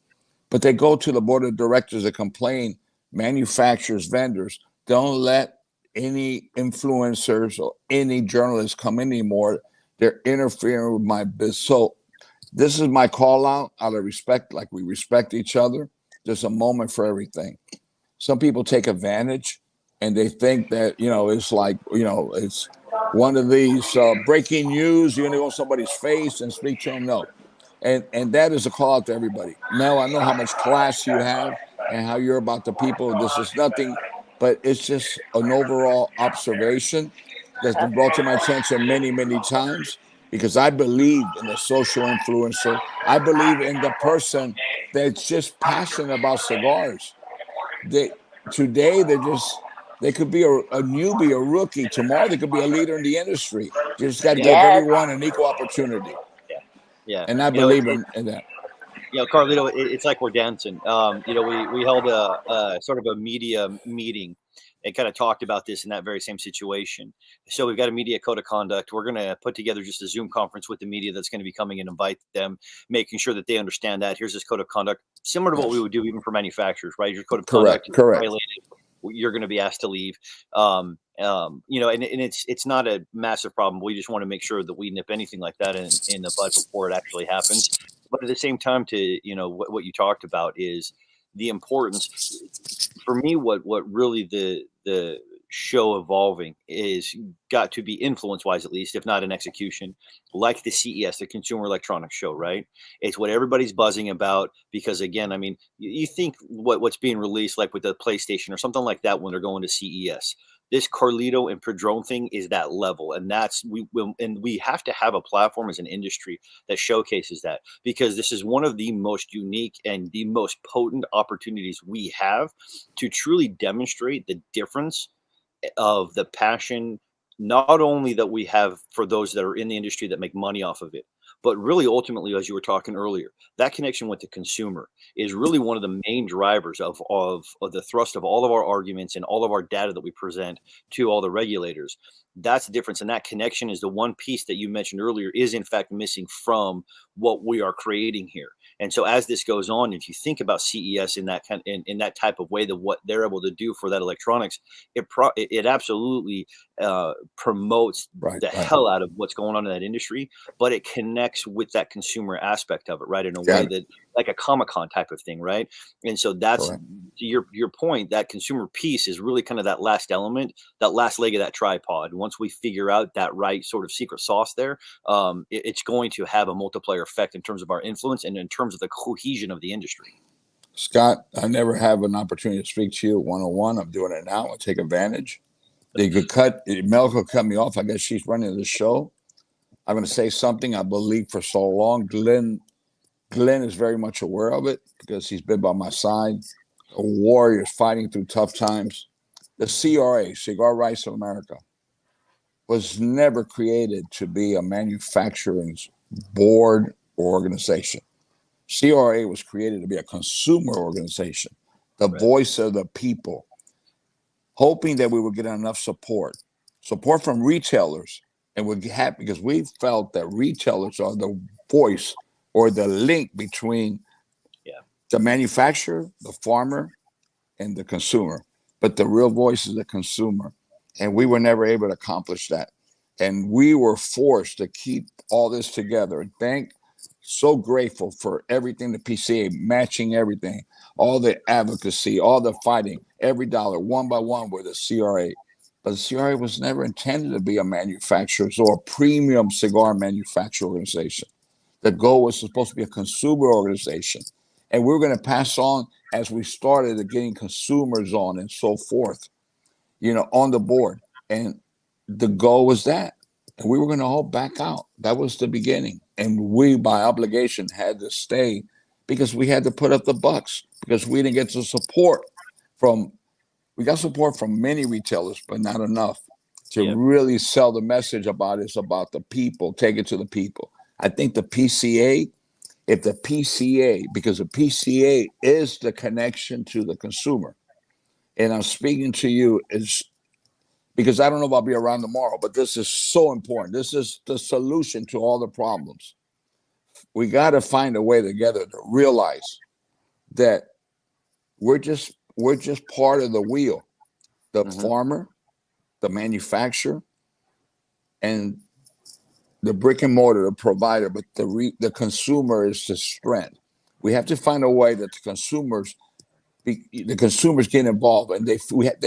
but they go to the board of directors and complain, manufacturers, vendors, don't let any influencers or any journalists come in anymore. They're interfering with my business. So this is my call out of respect, like we respect each other. There's a moment for everything. Some people take advantage and they think that, it's like, it's one of these breaking news. You're going to go on somebody's face and speak to them. No. And that is a call out to everybody. Mel, I know how much class you have and how you're about the people. This is nothing, but it's just an overall observation that's been brought to my attention many, many times, because I believe in the social influencer. I believe in the person that's just passionate about cigars. Today, they could be a newbie, a rookie. Tomorrow, they could be a leader in the industry. You just got to give everyone an equal opportunity. Yeah. And I believe in that. Carlito, it's like we're dancing. We held a sort of a media meeting and kind of talked about this in that very same situation. So we've got a media code of conduct. We're going to put together just a Zoom conference with the media that's going to be coming and invite them, making sure that they understand that here's this code of conduct, similar to what we would do even for manufacturers, right? Your code of conduct, correct. You're going to be asked to leave. And it's not a massive problem. We just want to make sure that we nip anything like that in the bud before it actually happens. But at the same time, what you talked about is the importance. For me, what really the show evolving is got to be influence wise, at least, if not in execution, like the CES, the Consumer Electronics Show, right? It's what everybody's buzzing about because, again, I mean, you think what's being released, like with the PlayStation or something like that, when they're going to CES. This Carlito and Padron thing is that level, and we have to have a platform as an industry that showcases that, because this is one of the most unique and the most potent opportunities we have to truly demonstrate the difference of the passion, not only that we have for those that are in the industry that make money off of it, but really ultimately, as you were talking earlier, that connection with the consumer is really one of the main drivers of the thrust of all of our arguments and all of our data that we present to all the regulators. That's the difference. And that connection is the one piece that you mentioned earlier is in fact missing from what we are creating here. And so as this goes on, if you think about CES in that in that type of way, that what they're able to do for that electronics, it absolutely promotes hell out of what's going on in that industry, but it connects with that consumer aspect of it, right? In a way that, like a Comic-Con type of thing, right? And so that's to your point, that consumer piece is really kind of that last element, that last leg of that tripod. Once we figure out that right sort of secret sauce there, it's going to have a multiplier effect in terms of our influence and in terms of the cohesion of the industry. Scott, I never have an opportunity to speak to you one-on-one. I'm doing it now. I'll take advantage. Mel could cut me off. I guess she's running the show. I'm going to say something I believe for so long. Glenn is very much aware of it because he's been by my side. A warrior fighting through tough times. The CRA, Cigar Rights of America, was never created to be a manufacturing board or organization. CRA was created to be a consumer organization, the voice of the people, hoping that we would get enough support from retailers, and would get happy because we felt that retailers are the voice or the link between the manufacturer, the farmer, and the consumer. But the real voice is the consumer. And we were never able to accomplish that. And we were forced to keep all this together. So grateful for everything, the PCA matching everything, all the advocacy, all the fighting, every dollar, one by one with the CRA. But the CRA was never intended to be a manufacturer or a premium cigar manufacturer organization. The goal was supposed to be a consumer organization. And we're going to pass on, as we started, getting consumers on and so forth, on the board. And the goal was that. and we were going to all back out. That was the beginning. And we, by obligation, had to stay because we had to put up the bucks because we didn't get the support we got support from many retailers, but not enough to really sell the message about it's about the people, take it to the people. I think the PCA, because the PCA is the connection to the consumer. And I'm speaking to you is because I don't know if I'll be around tomorrow, but this is so important. This is the solution to all the problems. We got to find a way together to realize that we're just part of the wheel. The farmer, the manufacturer, and the brick and mortar, the provider, but the consumer is the strength. We have to find a way that the consumers get involved, and they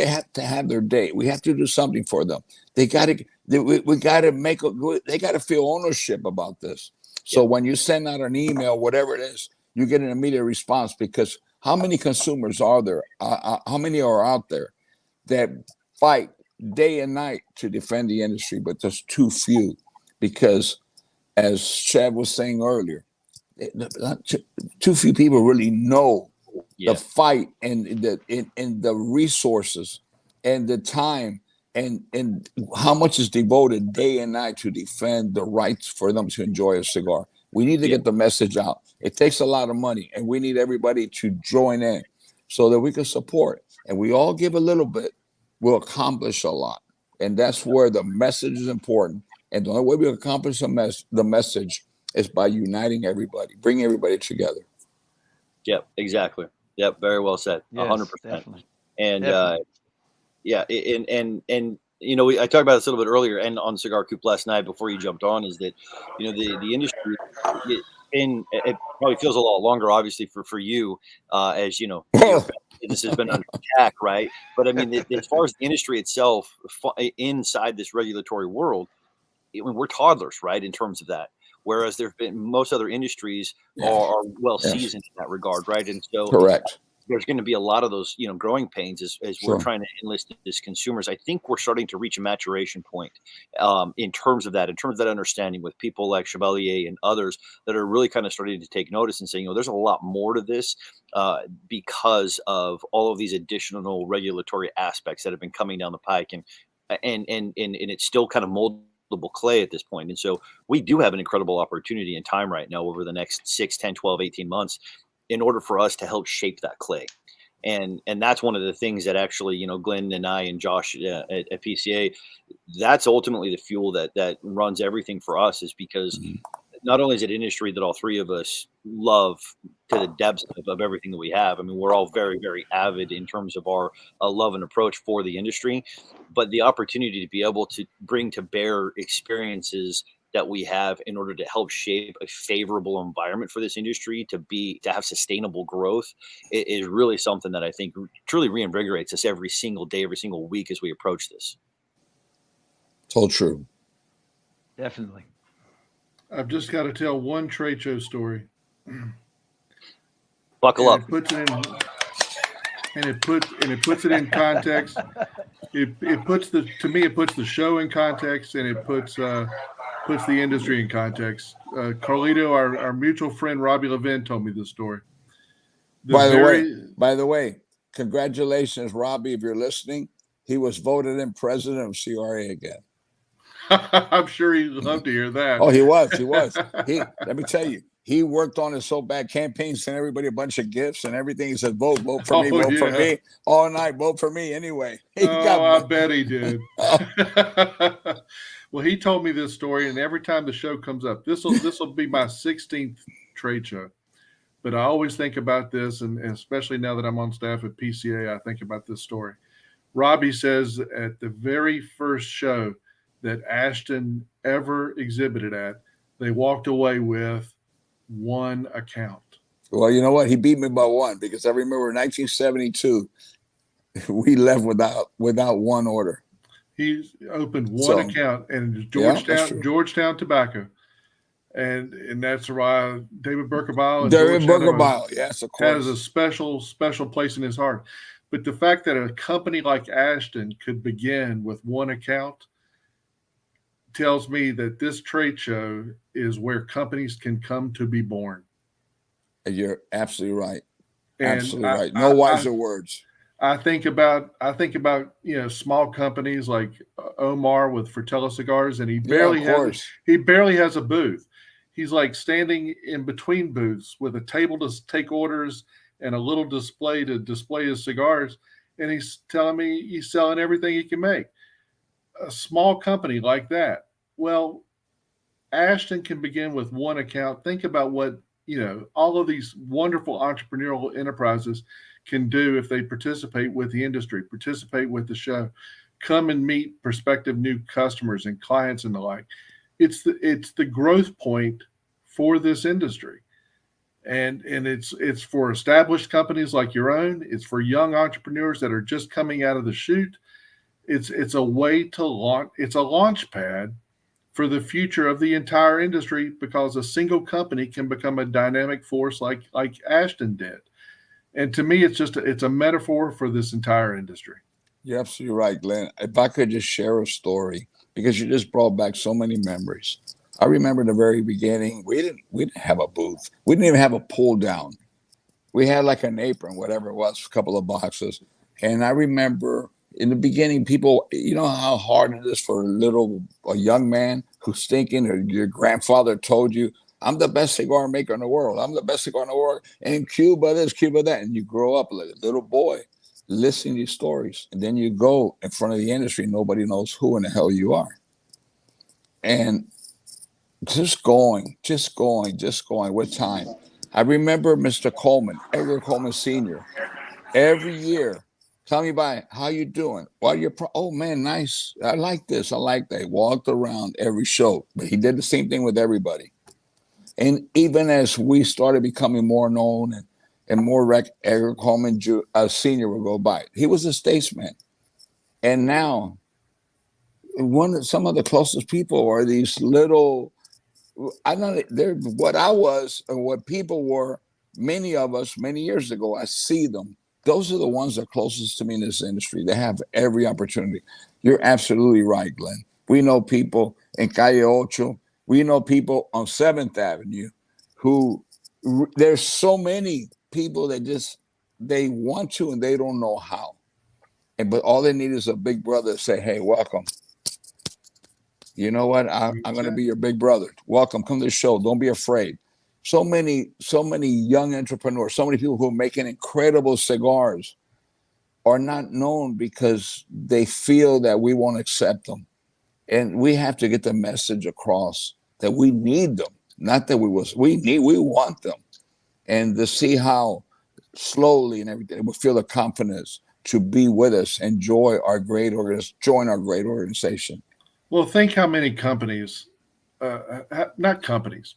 have to have their day. We have to do something for them. We got to they got to feel ownership about this. So when you send out an email, whatever it is, you get an immediate response because how many consumers are there? How many are out there that fight day and night to defend the industry, but there's too few because, as Chad was saying earlier, too few people really know the fight and the resources and the time and how much is devoted day and night to defend the rights for them to enjoy a cigar. We need to get the message out. It takes a lot of money, and we need everybody to join in so that we can support. And we all give a little bit, we'll accomplish a lot. And that's where the message is important. And the only way we accomplish the message is by uniting everybody, bringing everybody together. Yep, exactly. Yep, very well said. 100%. Definitely. And and you know, I talked about this a little bit earlier and on Cigar Coop last night before you jumped on, is that, you know, the industry, it probably feels a lot longer, obviously, for you, as you know, this has been under attack, right? But I mean, as far as the industry itself, inside this regulatory world, we're toddlers, right, in terms of that. Whereas there have been most other industries are well seasoned in that regard, right? And so, correct. There's going to be a lot of those, you know, growing pains as we're trying to enlist as consumers. I think we're starting to reach a maturation point in terms of that understanding with people like Chevalier and others that are really kind of starting to take notice and saying, you know, there's a lot more to this because of all of these additional regulatory aspects that have been coming down the pike, and it's still kind of moldable clay at this point. And so we do have an incredible opportunity and time right now over the next 6, 10, 12, 18 months in order for us to help shape that clay. And that's one of the things that actually, you know, Glenn and I and Josh at PCA, that's ultimately the fuel that runs everything for us, is because not only is it industry that all three of us love to the depths of everything that we have. I mean, we're all very, very avid in terms of our love and approach for the industry, but the opportunity to be able to bring to bear experiences that we have in order to help shape a favorable environment for this industry to have sustainable growth is really something that I think truly reinvigorates us every single day, every single week as we approach this. It's all true. Definitely. I've just got to tell one trade show story. Buckle up. It puts it in context. It puts the show in context, and it puts the industry in context. Carlito, our mutual friend Robbie Levin, told me this story. By the way, congratulations, Robbie, if you're listening. He was voted in president of CRA again. I'm sure he'd love to hear that. Oh, he was. Let me tell you, he worked on his so bad campaign, sent everybody a bunch of gifts and everything. He said, vote for me, vote for me. All night, vote for me anyway. I bet he did. Well, he told me this story, and every time the show comes up, this will be my 16th trade show. But I always think about this, and especially now that I'm on staff at PCA, I think about this story. Robbie says at the very first show that Ashton ever exhibited at, they walked away with one account. Well, you know what? He beat me by one, because I remember in 1972, we left without one order. He opened one account, and Georgetown Tobacco. And that's why David Berkerbile. Yes, of course, has a special place in his heart. But the fact that a company like Ashton could begin with one account, tells me that this trade show is where companies can come to be born. You're absolutely right. And absolutely right. No wiser words. I think about small companies like Omar with Fratello Cigars, and he barely has a booth. He's like standing in between booths with a table to take orders and a little display to display his cigars, and he's telling me he's selling everything he can make. A small company like that. Well, Ashton can begin with one account. Think about what all of these wonderful entrepreneurial enterprises can do if they participate with the industry, participate with the show, come and meet prospective new customers and clients and the like. It's the growth point for this industry. And it's for established companies like your own. It's for young entrepreneurs that are just coming out of the chute. It's a way to launch. It's a launch pad for the future of the entire industry, because a single company can become a dynamic force like Ashton did. And to me, it's a metaphor for this entire industry. You're absolutely right, Glenn. If I could just share a story, because you just brought back so many memories. I remember in the very beginning, we didn't have a booth. We didn't even have a pull down. We had like an apron, whatever it was, a couple of boxes. And I remember in the beginning, people, you know how hard it is for a young man who's thinking, or your grandfather told you, I'm the best cigar maker in the world. I'm the best cigar in the world. And Cuba this, Cuba that. And you grow up like a little boy listening to these stories. And then you go in front of the industry. Nobody knows who in the hell you are. And just going with time. I remember Mr. Coleman, Edgar Coleman Sr., every year, tell me by how you doing? What are your oh man, nice. I like this. I like that. He walked around every show, but he did the same thing with everybody. And even as we started becoming more known and more Edgar Coleman Sr. would go by. He was a statesman. And now some of the closest people are these little, they're what I was and what people were, many of us many years ago. I see them. Those are the ones that are closest to me in this industry. They have every opportunity. You're absolutely right, Glenn. We know people in Calle Ocho. We know people on 7th Avenue who there's so many people that they want to and they don't know how. But all they need is a big brother to say, hey, welcome. You know what? I'm going to be your big brother. Welcome. Come to the show. Don't be afraid. So many young entrepreneurs, so many people who are making incredible cigars are not known because they feel that we won't accept them. And we have to get the message across that we need them, not that we want them. And to see how slowly and everything, we feel the confidence to be with us and join our great organization. Well, think how many companies,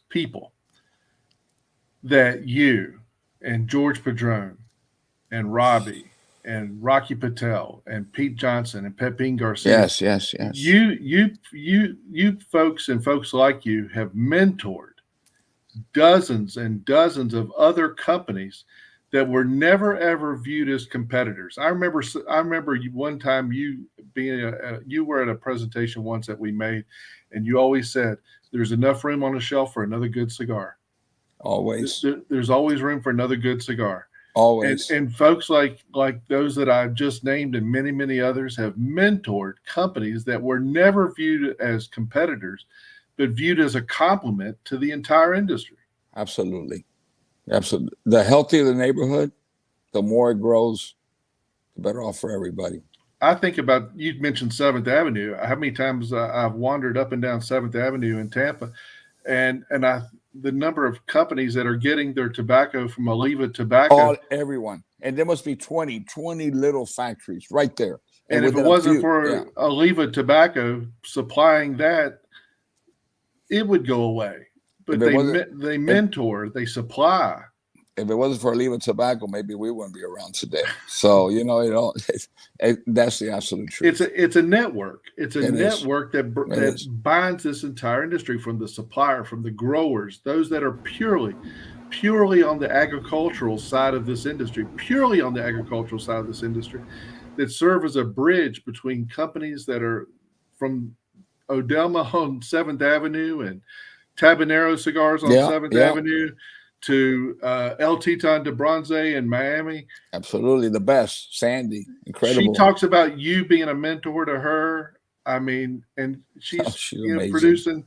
people that you and George Padron and Robbie and Rocky Patel and Pete Johnson and Pepin Garcia. Yes. You folks and folks like you have mentored dozens and dozens of other companies that were never ever viewed as competitors. I remember one time you were at a presentation once that we made, and you always said there's enough room on the shelf for another good cigar. Always. There's always room for another good cigar. Always. And folks like those that I've just named and many, many others have mentored companies that were never viewed as competitors, but viewed as a complement to the entire industry. Absolutely. The healthier the neighborhood, the more it grows, the better off for everybody. I think about, you mentioned 7th Avenue. How many times I've wandered up and down 7th Avenue in Tampa, and the number of companies that are getting their tobacco from Oliva Tobacco. Everyone. And there must be 20 little factories right there. And if it wasn't for Oliva Tobacco supplying that, it would go away. But they mentor, they supply. If it wasn't for Oliva Tobacco, maybe we wouldn't be around today. So, that's the absolute truth. It's a network. It's a network that binds this entire industry, from the supplier, from the growers, those that are purely on the agricultural side of this industry, that serve as a bridge between companies that are from Odelma on 7th Avenue and Tabanero Cigars on 7th Avenue to El Titan de Bronze in Miami. Absolutely. The best. Sandy. Incredible. She talks about you being a mentor to her. I mean, and she's producing,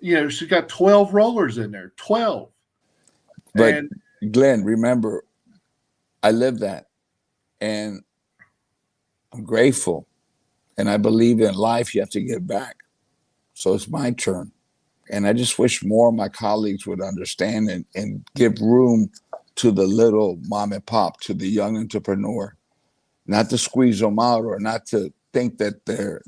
she's got 12 rollers in there, 12. But Glenn, remember, I live that, and I'm grateful, and I believe in life. You have to give back. So it's my turn. And I just wish more of my colleagues would understand and give room to the little mom and pop, to the young entrepreneur, not to squeeze them out or not to think that they're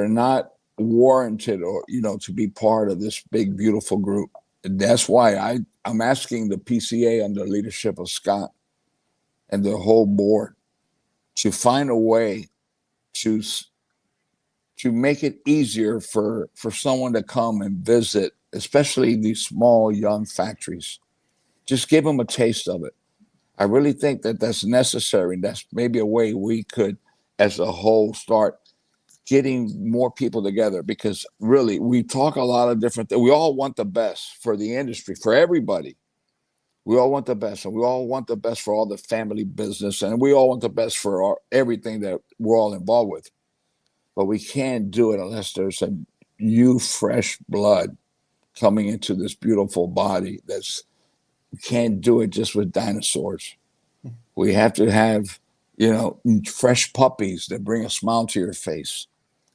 not warranted or, to be part of this big, beautiful group. And that's why I'm asking the PCA under the leadership of Scott and the whole board to find a way to make it easier for someone to come and visit, especially these small, young factories. Just give them a taste of it. I really think that that's necessary. That's maybe a way we could, as a whole, start getting more people together, because really we talk a lot of different things. We all want the best for the industry, for everybody. We all want the best, and we all want the best for all the family business, and we all want the best for everything that we're all involved with. But we can't do it unless there's a new, fresh blood coming into this beautiful body. We can't do it just with dinosaurs. We have to have, fresh puppies that bring a smile to your face.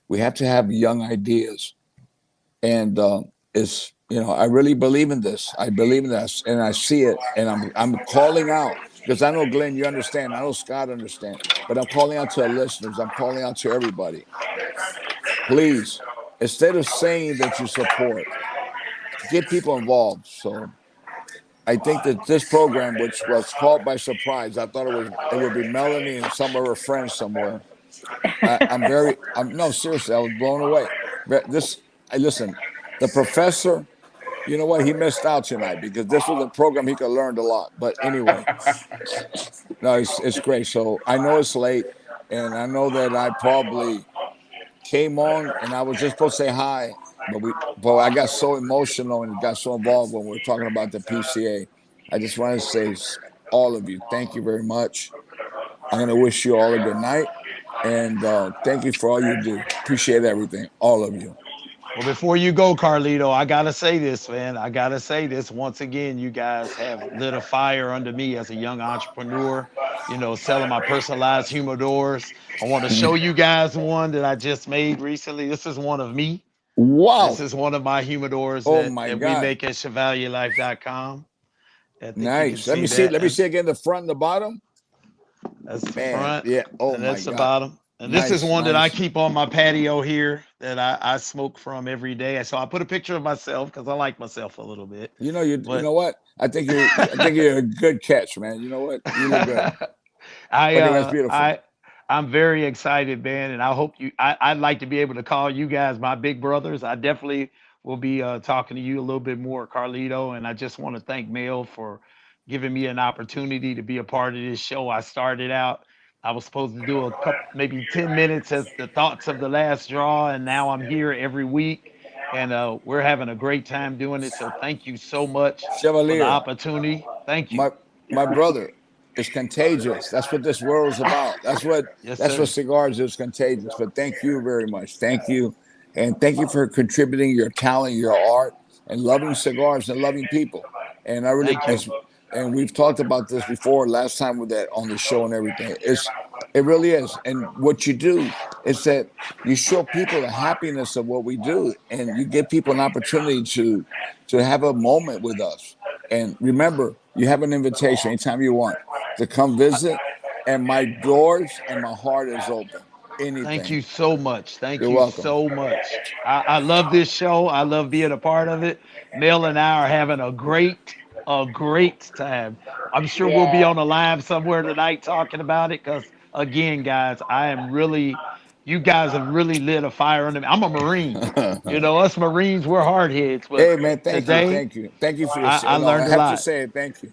We have to have young ideas. And I really believe in this. I believe in this, and I see it, and I'm calling out, because I know, Glenn, you understand. I know Scott understands. But I'm calling out to the listeners. I'm calling out to everybody. Please, instead of saying that you support, get people involved. So I think that this program, which was caught by surprise, I thought it would be Melanie and some of her friends somewhere. No, seriously, I was blown away. Listen, the professor, you know what? He missed out tonight, because this was a program he could learn a lot. But anyway, no, it's great. So I know it's late, and I know that I probably came on and I was just supposed to say hi, but I got so emotional and got so involved when we were talking about the PCA. I just want to say, all of you, thank you very much. I'm going to wish you all a good night, and thank you for all you do. Appreciate everything, all of you. Well, before you go, Carlito, I got to say this, man. I got to say this. Once again, you guys have lit a fire under me as a young entrepreneur, selling my personalized humidors. I want to show you guys one that I just made recently. This is one of me. Wow. This is one of my humidors that we make at chevalierlife.com. Nice. Let me see again the front and the bottom. That's the front. Yeah. Oh, and that's my the God. bottom. And this is one that I keep on my patio here that I smoke from every day. So I put a picture of myself because I like myself a little bit. You know what? I think you're a good catch, man. You know what? You look good. That's beautiful. I'm very excited, man, and I hope I'd like to be able to call you guys my big brothers. I definitely will be talking to you a little bit more, Carlito, and I just want to thank Mel for giving me an opportunity to be a part of this show. I started out, I was supposed to do maybe 10 minutes as the thoughts of the last draw, and now I'm here every week, and we're having a great time doing it. So thank you so much Chevalier, for the opportunity. Thank you. My brother. It's contagious. That's what this world is about. That's what cigars is, contagious. But thank you very much. Thank you. And thank you for contributing your talent, your art, and loving cigars and loving people. And I really, and we've talked about this before last time with that on the show and everything. It really is. And what you do is that you show people the happiness of what we do, and you give people an opportunity to have a moment with us. And remember, you have an invitation anytime you want to come visit, and my doors and my heart is open. Anything. Thank you so much. You're welcome. So much. I love this show. I love being a part of it. Mel and I are having a great time. I'm sure we'll be on a live somewhere tonight talking about it, because again, guys, you guys have really lit a fire under me. I'm a Marine. Us Marines, we're hard heads. But hey, man, thank you for your I learned a lot. I have to say it. Thank you.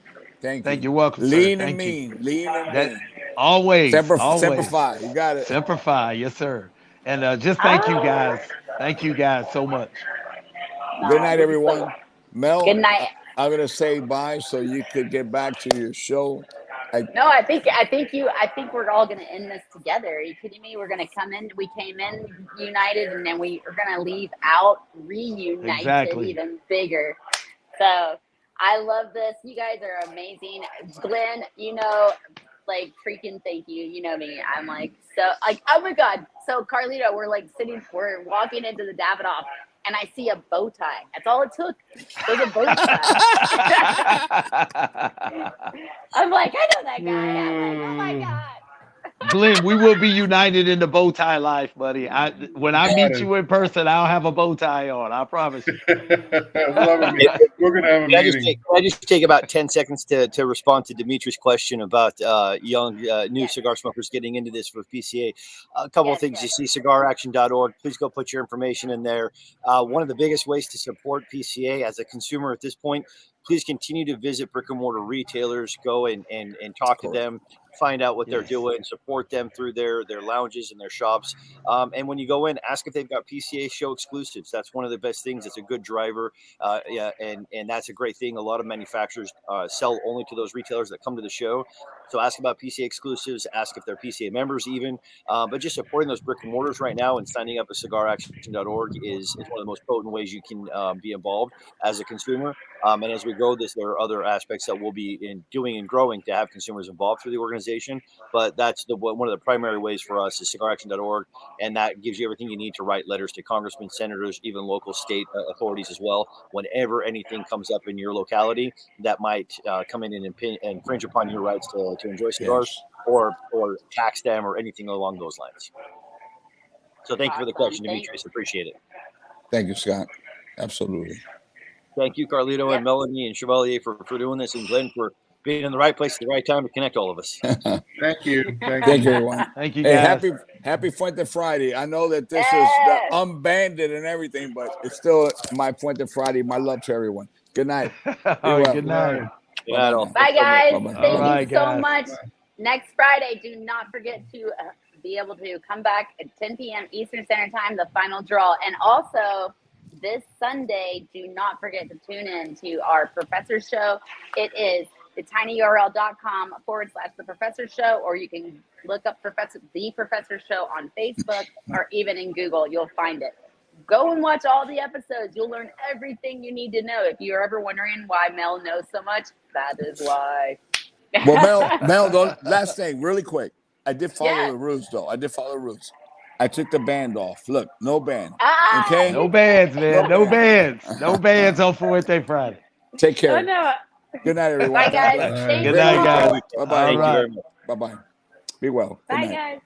You're welcome, lean sir. and mean. Lean and mean. Always. Semper Fi. You got it. Semper Fi. Yes, sir. And just thank you guys. Thank you guys so much. Good night, everyone. Mel, good night. I'm gonna say bye so you could get back to your show. No, I think we're all gonna end this together. Are you kidding me? We're gonna come in. We came in united, and then we are gonna leave out reunited, even bigger. So I love this. You guys are amazing, Glenn. Like freaking thank you. You know me. I'm like so like oh my god. So Carlito, we're walking into the Davidoff. And I see a bow tie. That's all it took. Was a bow tie. I'm like, I know that guy. I'm like, oh my god. Glenn, we will be united in the bow tie life, buddy. When I meet you in person, I'll have a bow tie on. I promise you. We're gonna have a meeting. Can I just take about 10 seconds to respond to Dimitri's question about young new cigar smokers getting into this for PCA? A couple of things. You see cigaraction.org. Please go put your information in there. One of the biggest ways to support PCA as a consumer at this point, please continue to visit brick and mortar retailers. Go and talk to them. Find out what they're doing, support them through their lounges and their shops. And when you go in, ask if they've got PCA show exclusives. That's one of the best things. It's a good driver. And that's a great thing. A lot of manufacturers sell only to those retailers that come to the show. So ask about PCA exclusives, ask if they're PCA members even. But just supporting those brick and mortars right now and signing up at cigaraction.org is one of the most potent ways you can be involved as a consumer. And as we grow this, there are other aspects that we'll be doing and growing to have consumers involved through the organization. But that's one of the primary ways for us is cigaraction.org. And that gives you everything you need to write letters to congressmen, senators, even local state authorities as well. Whenever anything comes up in your locality that might come in and infringe upon your rights to enjoy cigars or tax them or anything along those lines. So thank you for the question, Demetrius. Appreciate it. Thank you, Scott. Absolutely. Thank you, Carlito and Melanie and Chevalier for doing this, and Glenn for being in the right place at the right time to connect all of us. Thank you. Thank you, everyone. Thank you, guys. Hey, happy Fuente Friday. I know that this is the unbanded and everything, but it's still my Fuente Friday. My love to everyone. Good night. Good night. Bye, guys. Bye-bye. Thank you so much. Next Friday, do not forget to be able to come back at 10 p.m. Eastern Standard Time, the final draw. And also, this Sunday, do not forget to tune in to our Professor Show. It is tinyurl.com/The Professor Show, or you can look up The Professor Show on Facebook or even in Google. You'll find it. Go and watch all the episodes. You'll learn everything you need to know. If you're ever wondering why Mel knows so much, that is why. Well, Mel, last thing, really quick. I did follow the rules, though. I took the band off. Look, no band. Okay? No bands, man. No bands. No bands on Fuente Friday. Take care. Good night, everyone. Bye, guys. Good night, guys. Bye-bye. All right. Bye-bye. Be well. Bye, guys.